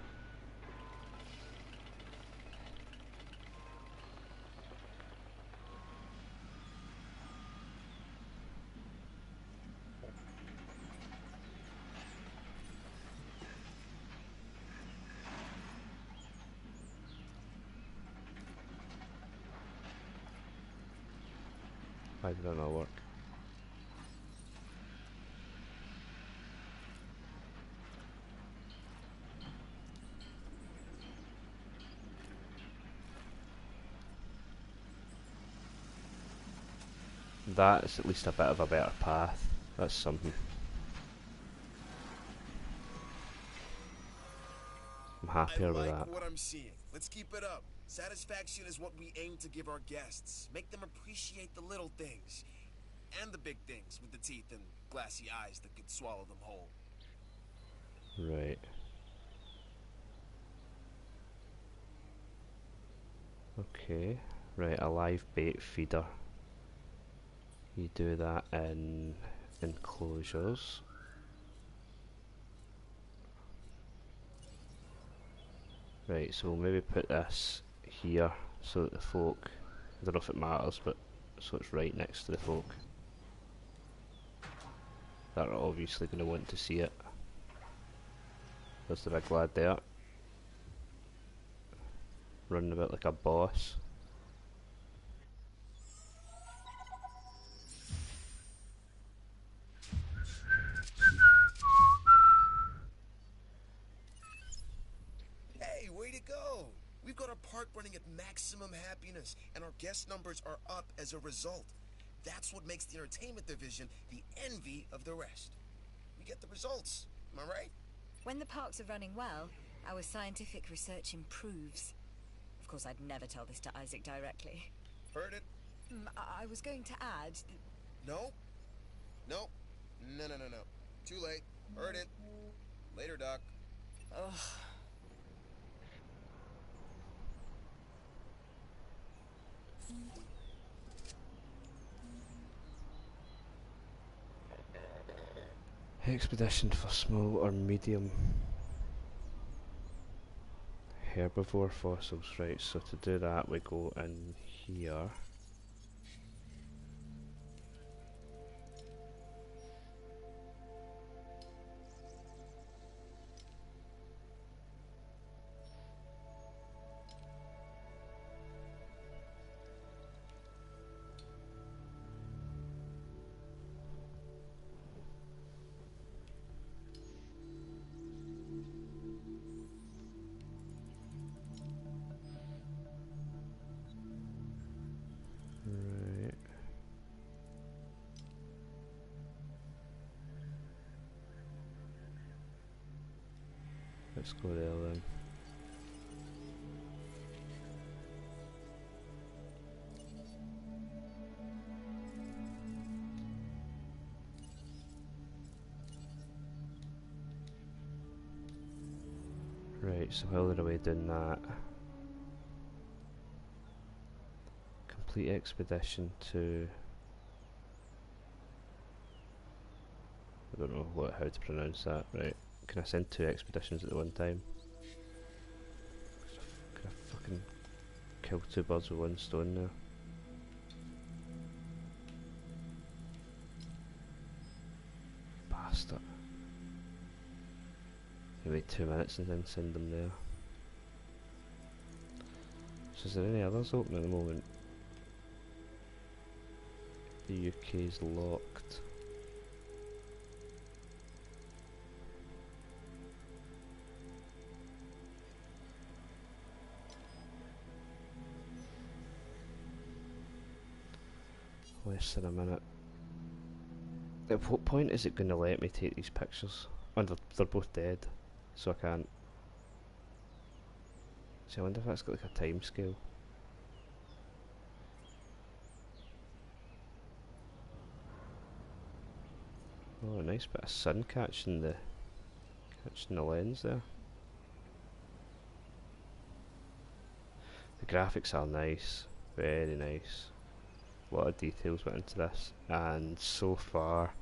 Why did that not work? That's at least a bit of a better path. That's something. I'm happier with that. I like what I'm seeing. Let's keep it up. Satisfaction is what we aim to give our guests. Make them appreciate the little things. And the big things with the teeth and glassy eyes that could swallow them whole. Right. Okay. Right, a live bait feeder. You do that in enclosures. Right, so we'll maybe put this here so that the folk, I don't know if it matters, but so it's right next to the folk. They're obviously going to want to see it. There's the big lad there. Running about like a boss. Hey, way to go! We've got our park running at maximum happiness, and our guest numbers are up as a result. That's what makes the entertainment division the envy of the rest. We get the results, am I right? When the parks are running well, our scientific research improves. Of course, I'd never tell this to Isaac directly. Heard it? I was going to add... No? No. No. Too late. Heard it. Later, Doc. Ugh. Expedition for small or medium herbivore fossils. Right, so to do that we go in here. Let's go there then. Right, so while they're away doing that, complete expedition to, I don't know how to pronounce that, right, can I send 2 expeditions at the one time? Can I fucking kill 2 birds with 1 stone now? Bastard. Wait 2 minutes and then send them there. So is there any others open at the moment? The UK's locked. Less than a minute. At what point is it going to let me take these pictures? Oh, they're both dead, so I can't. See, I wonder if that's got like a time scale. Oh, a nice bit of sun catching the lens there. The graphics are nice, very nice. A lot of details went into this, and so far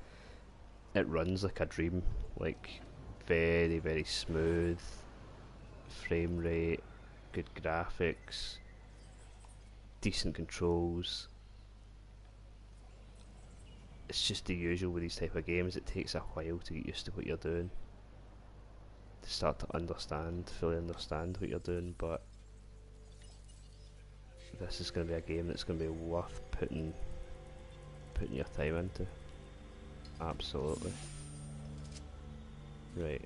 it runs like a dream. Like very, very smooth frame rate, good graphics, decent controls. It's just the usual with these type of games. It takes a while to get used to what you're doing, to start to fully understand what you're doing, but this is going to be a game that's going to be worth putting your time into. Absolutely. Right,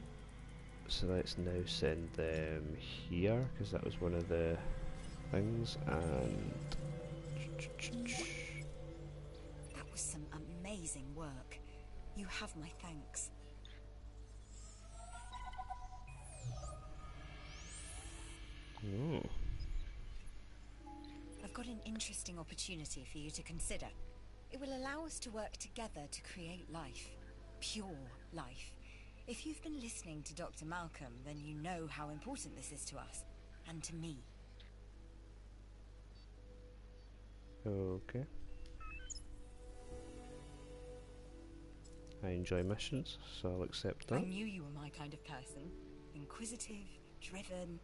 so let's now send them here, because that was one of the things, and That was some amazing work. You have my thanks. oh, I've got an interesting opportunity for you to consider. It will allow us to work together to create life. Pure life. If you've been listening to Dr. Malcolm, then you know how important this is to us. And to me. okay. I enjoy missions, so I'll accept I that. knew you were my kind of person. Inquisitive, driven,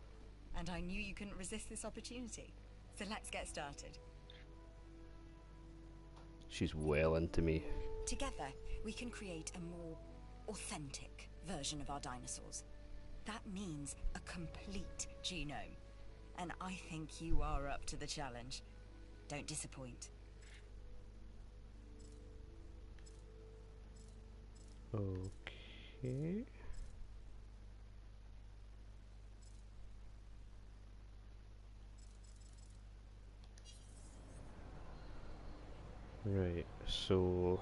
and I knew you couldn't resist this opportunity. So let's get started. She's well into me. Together, we can create a more authentic version of our dinosaurs. That means a complete genome. And I think you are up to the challenge. Don't disappoint. Okay. Right, so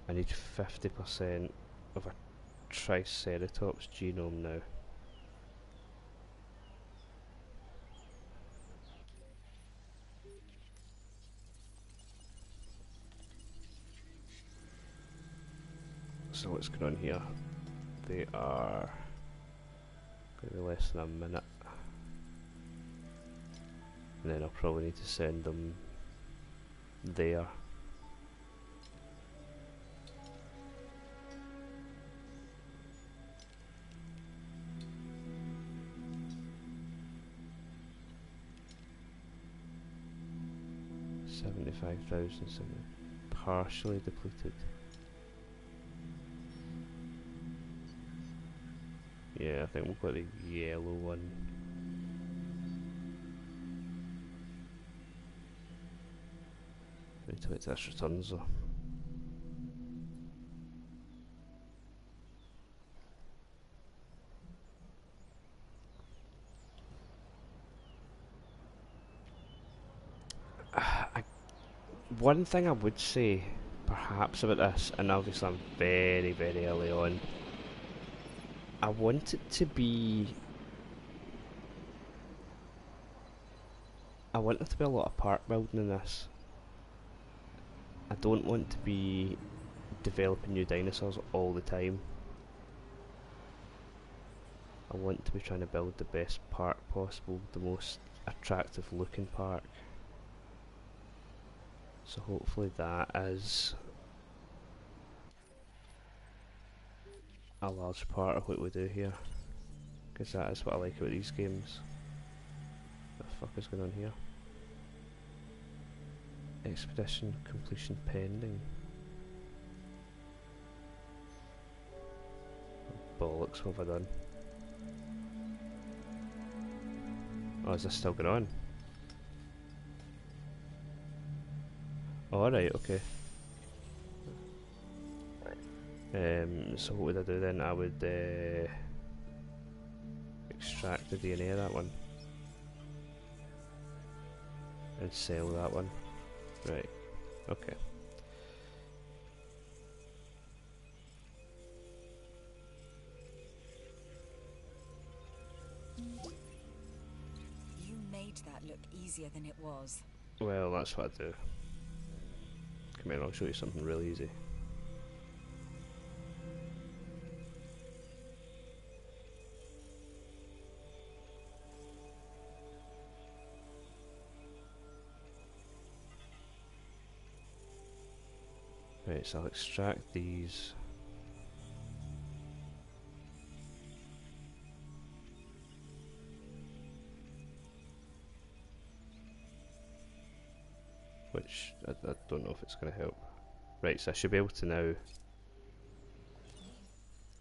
I need 50% of a Triceratops genome now. So what's going on here? They are going to be less than a minute. And then I'll probably need to send them there. $75,000 partially depleted. Yeah, I think we've got the yellow one. Wait till this returns though. One thing I would say, perhaps, about this, and obviously I'm very, very early on, I want it to be... I want there to be a lot of park building in this. I don't want to be developing new dinosaurs all the time. I want to be trying to build the best park possible, the most attractive looking park. So hopefully that is a large part of what we do here, because that is what I like about these games. What the fuck is going on here? Expedition completion pending. Bollocks, what have I done? Oh, is this still going on? Oh, alright, okay. So what would I do then? I would extract the DNA of that one and sell that one. Right, okay. You made that look easier than it was. Well, that's what I do. Come here, I'll show you something really easy. Right, so I'll extract these. Which, I don't know if it's going to help. Right, so I should be able to now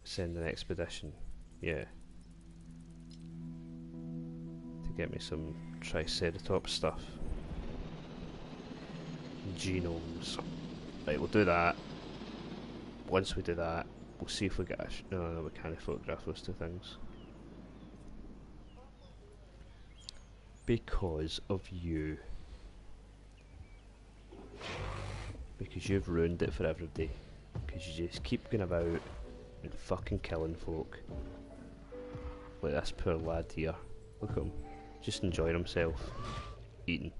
send an expedition, yeah, to get me some Triceratops stuff. Genomes. Right, we'll do that. Once we do that, we'll see if we get a no, we can't photograph those two things. Because of you. Because you've ruined it for everybody. Because you just keep going about and fucking killing folk. Like this poor lad here. Look at him. Just enjoying himself. Eating.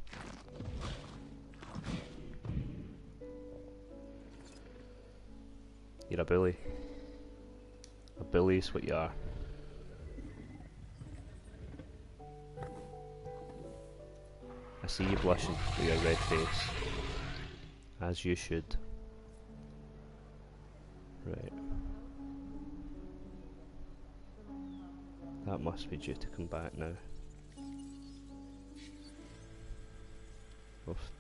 You're a bully. A bully is what you are. I see you blushing with your red face. As you should. Right. That must be due to come back now. Off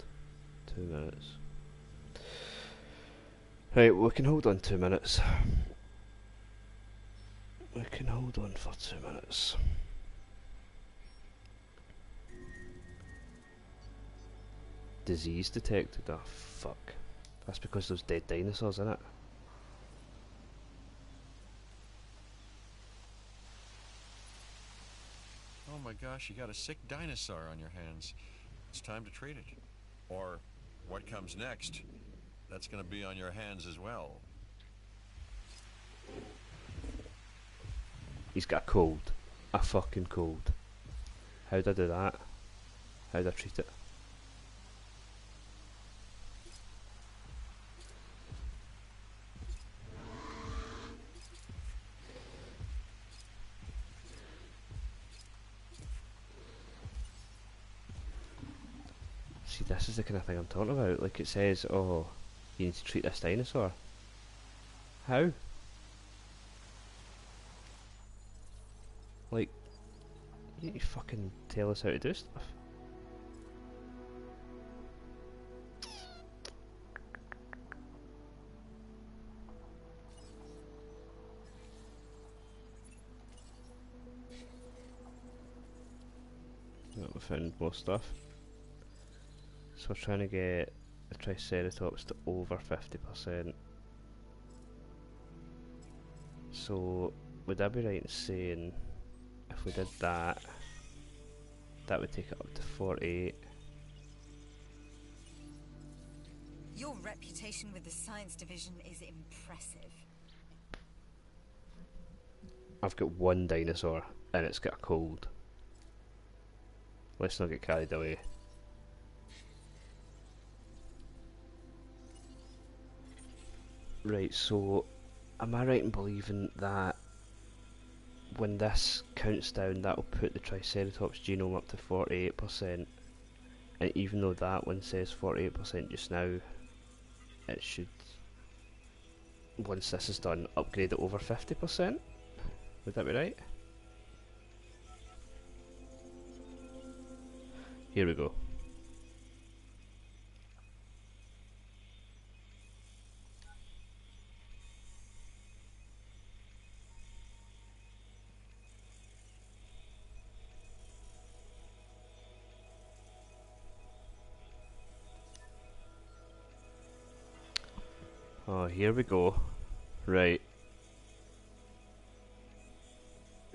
2 minutes. Right, we can hold on 2 minutes. We can hold on for 2 minutes. Disease detected. Oh fuck. That's because there's dead dinosaurs in it. Oh my gosh, you got a sick dinosaur on your hands. It's time to treat it. Or what comes next, that's gonna be on your hands as well. He's got a cold. A fucking cold. How'd I do that? How'd I treat it? See, this is the kind of thing I'm talking about. Like it says, oh, you need to treat this dinosaur. How? Like, you need to fucking tell us how to do stuff. Oh, we found more stuff. So we're trying to get the Triceratops to over 50%. So would I be right in saying if we did that, that would take it up to 48? Your reputation with the science division is impressive. I've got one dinosaur and it's got a cold. Let's not get carried away. Right, so am I right in believing that when this counts down, that'll put the Triceratops genome up to 48%, and even though that one says 48% just now, it should, once this is done, upgrade it over 50%? Would that be right? Here we go. Oh, here we go. Right.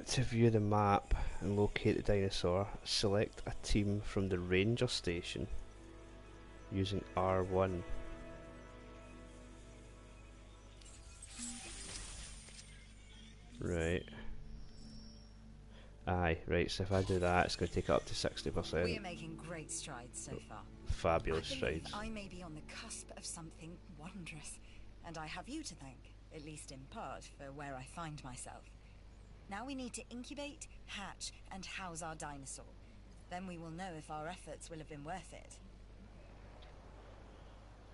To view the map and locate the dinosaur, select a team from the ranger station using R1. Right. Aye, right, so if I do that, it's going to take it up to 60%. We are making great strides so far. Fabulous I believe strides. I may be on the cusp of something wondrous, and I have you to thank, at least in part, for where I find myself. Now we need to incubate, hatch, and house our dinosaur. Then we will know if our efforts will have been worth it.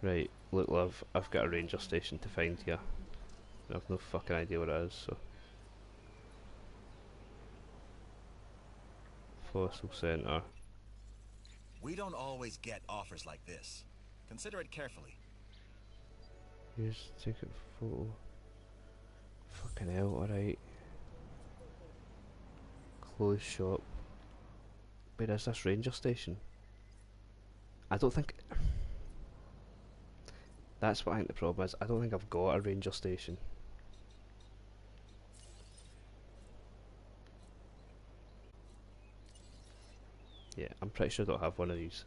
Right, look love, I've got a ranger station to find here. I've no fucking idea what it is, so... Fossil Centre. We don't always get offers like this. Consider it carefully. Here's the ticket photo. Fucking hell, alright. Clothes shop. Where is this ranger station? I don't think... That's what I think the problem is. I don't think I've got a ranger station. Yeah, I'm pretty sure I don't have one of these.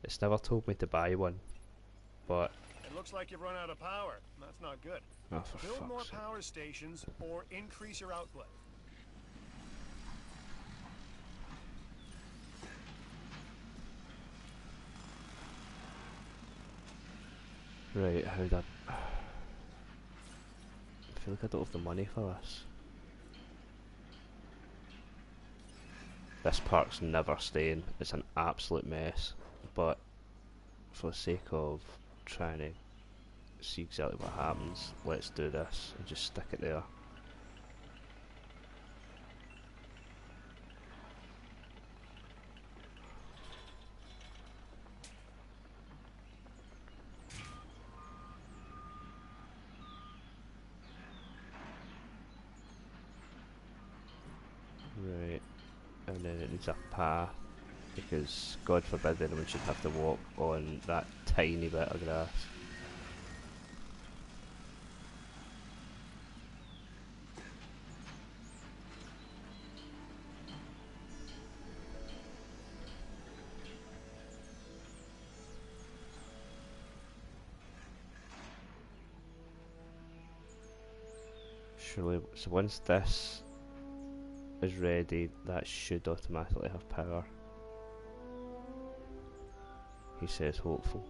It's never told me to buy one, but... It looks like you've run out of power. That's not good. Oh, for Build more fuck's sake. power stations or increase your output. Right, how that... I feel like I don't have the money for this. This park's never staying. It's an absolute mess. But for the sake of trying to see exactly what happens, let's do this and just stick it there. Right, and then it needs a path, because God forbid anyone should have to walk on that tiny bit of grass. Surely, so once this is ready, that should automatically have power. He says hopeful.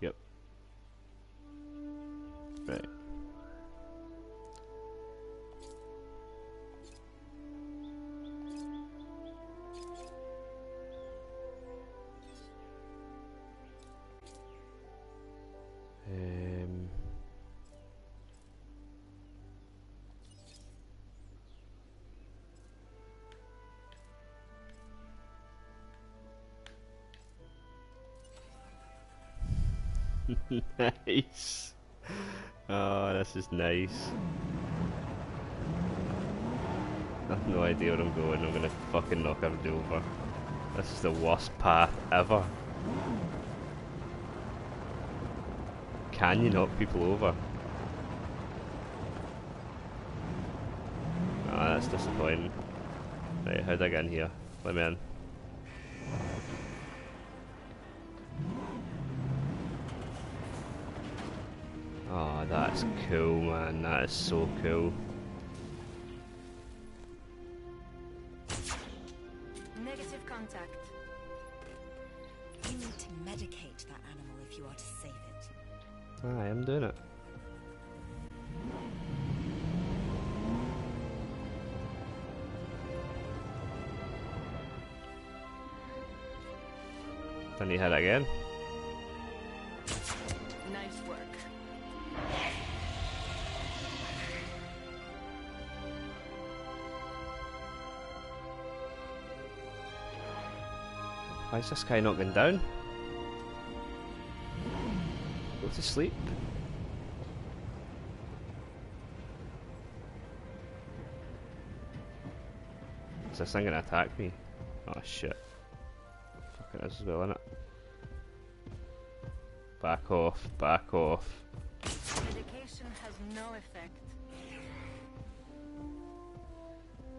Yep. Right. Nice. Oh, this is nice. I have no idea where I'm going. I'm gonna fucking knock everybody over. This is the worst path ever. Can you knock people over? that's disappointing. Right, how'd I get in here? Let me in. Oh, that's cool, man. That is so cool. Negative contact. You need to medicate that animal if you are to save it. I am doing it. Then you hit it again. Nice work. Why is this guy not going down? Go to sleep. Is this thing gonna attack me? Oh shit. Fuck it is as well, innit? Back off, back off. Medication has no effect.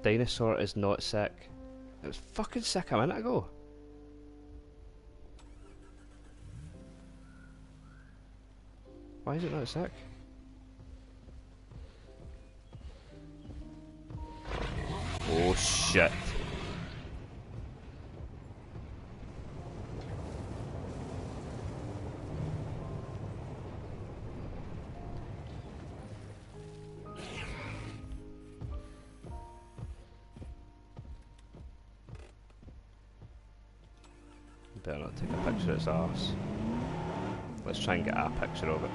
Dinosaur is not sick. It was fucking sick a minute ago. Why is it not sick? Oh shit. Better not take a picture of its arse. Let's try and get a picture of it.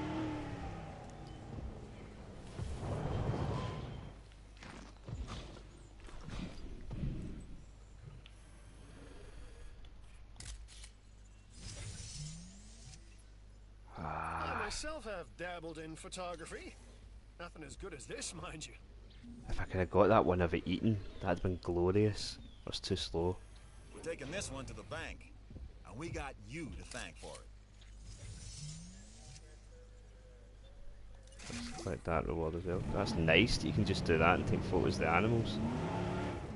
I myself have dabbled in photography. Nothing as good as this, mind you. If I could have got that one of it eaten, that'd been glorious. I was too slow. We're taking this one to the bank, and we got you to thank for it. Let's collect that reward as well. That's nice that you can just do that and take photos of the animals.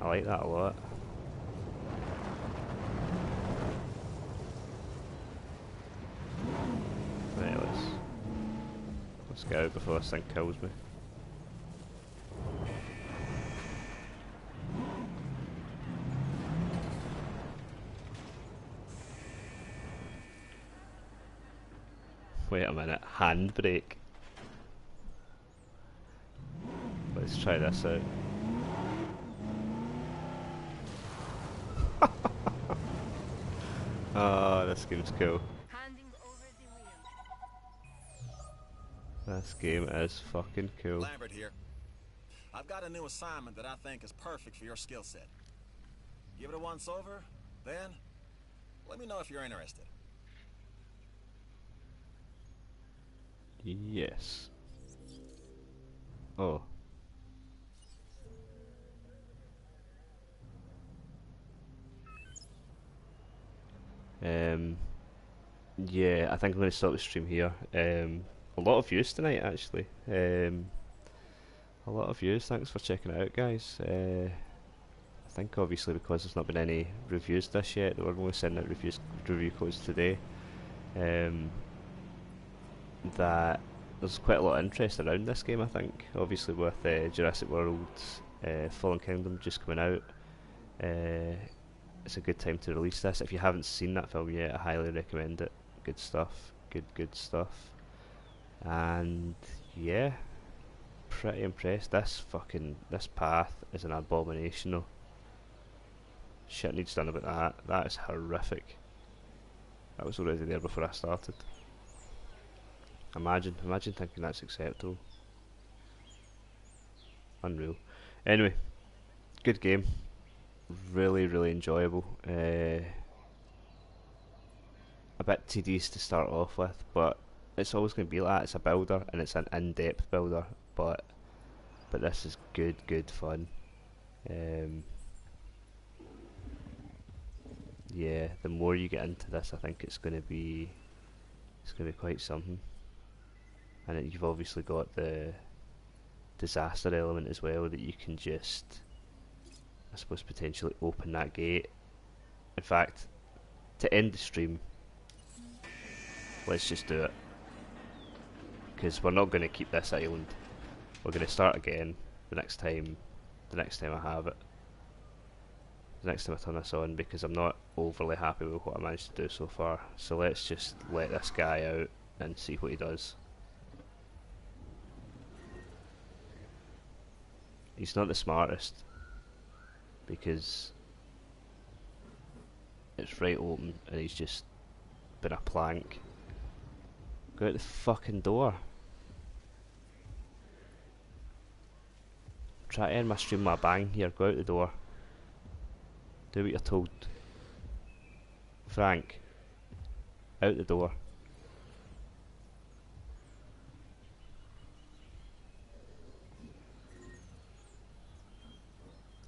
I like that a lot. Right, let's get out before this thing kills me. Wait a minute, handbrake. Let's try this out. Oh, this game's cool. Handing over the wheel. This game is fucking cool. Lambert here. I've got a new assignment that I think is perfect for your skill set. Give it a once over, then let me know if you're interested. Yes. Oh. Yeah, I think I'm going to stop the stream here. A lot of views tonight, actually. A lot of views. Thanks for checking it out, guys. I think obviously because there's not been any reviews this yet, we're only sending out review codes today. That there's quite a lot of interest around this game, I think. Obviously with Jurassic World Fallen Kingdom just coming out, it's a good time to release this. If you haven't seen that film yet, I highly recommend it. Good stuff. Good stuff. And yeah, pretty impressed. This path is an abomination though. Shit needs done about that. That is horrific. That was already there before I started. Imagine thinking that's acceptable. Unreal. Anyway, good game. Really enjoyable. A bit tedious to start off with, but it's always going to be like that. It's a builder, and it's an in-depth builder, but this is good fun. Yeah, the more you get into this, I think it's going to be quite something. And you've obviously got the disaster element as well, that you can just I suppose potentially open that gate. In fact, to end the stream, let's just do it. Because we're not going to keep this island. We're going to start again the next time I have it. The next time I turn this on, because I'm not overly happy with what I managed to do so far. So let's just let this guy out and see what he does. He's not the smartest, because it's right open and he's just been a plank. Go out the fucking door. Try to end my stream with a bang here. Go out the door. Do what you're told. Frank. Out the door.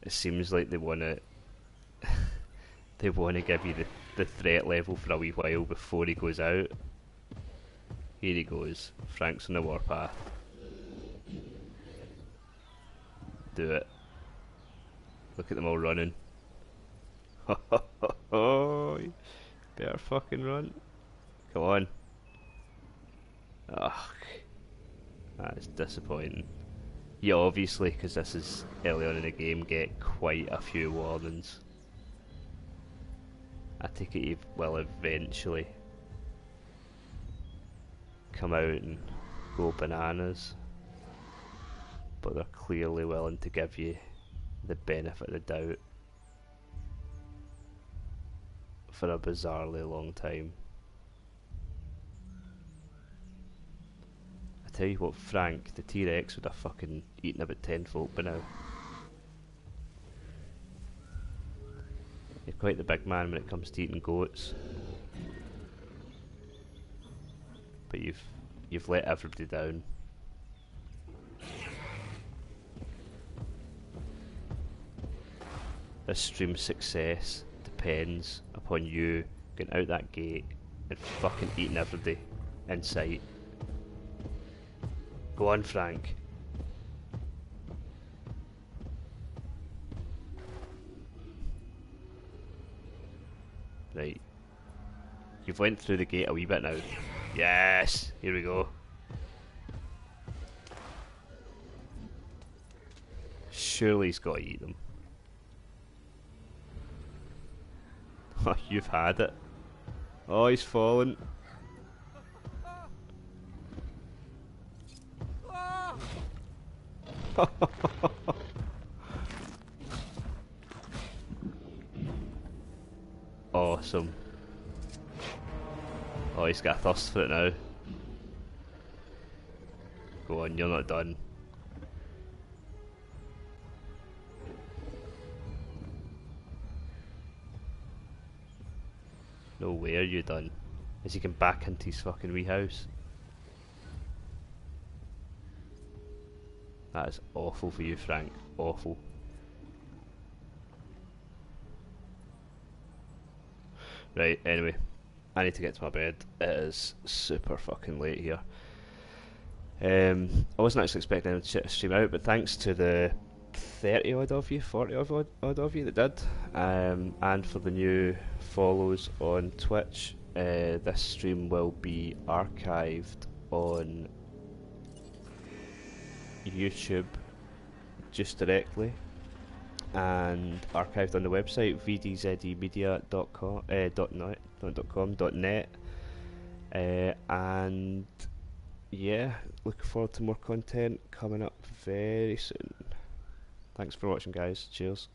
It seems like they wanna they wanna give you the threat level for a wee while before he goes out. Here he goes. Frank's on the warpath. Do it. Look at them all running. Oh, better fucking run. Come on. Ugh. That is disappointing. You obviously, because this is early on in the game, get quite a few warnings. I take it you will eventually come out and go bananas, but they're clearly willing to give you the benefit of the doubt for a bizarrely long time. I tell you what, Frank, the T-Rex would have fucking eaten about 10 folk by now. You're quite the big man when it comes to eating goats. But you've let everybody down. This stream's success depends upon you getting out that gate and fucking eating everybody in sight. Go on, Frank. Right. You've went through the gate a wee bit now. Yes! Here we go. Surely he's got to eat them. Oh, you've had it. Oh, he's fallen. Awesome. Oh, he's got a thirst for it now. Go on, you're not done. No way are you done. As he can back into his fucking wee house. That is awful for you, Frank. Awful. Right, anyway. I need to get to my bed. It is super fucking late here. I wasn't actually expecting anyone to stream out, but thanks to the 30 odd of you, 40 odd of you that did, and for the new follows on Twitch, this stream will be archived on YouTube just directly, and archived on the website vdzmedia.net, and yeah, looking forward to more content coming up very soon. Thanks for watching, guys. Cheers.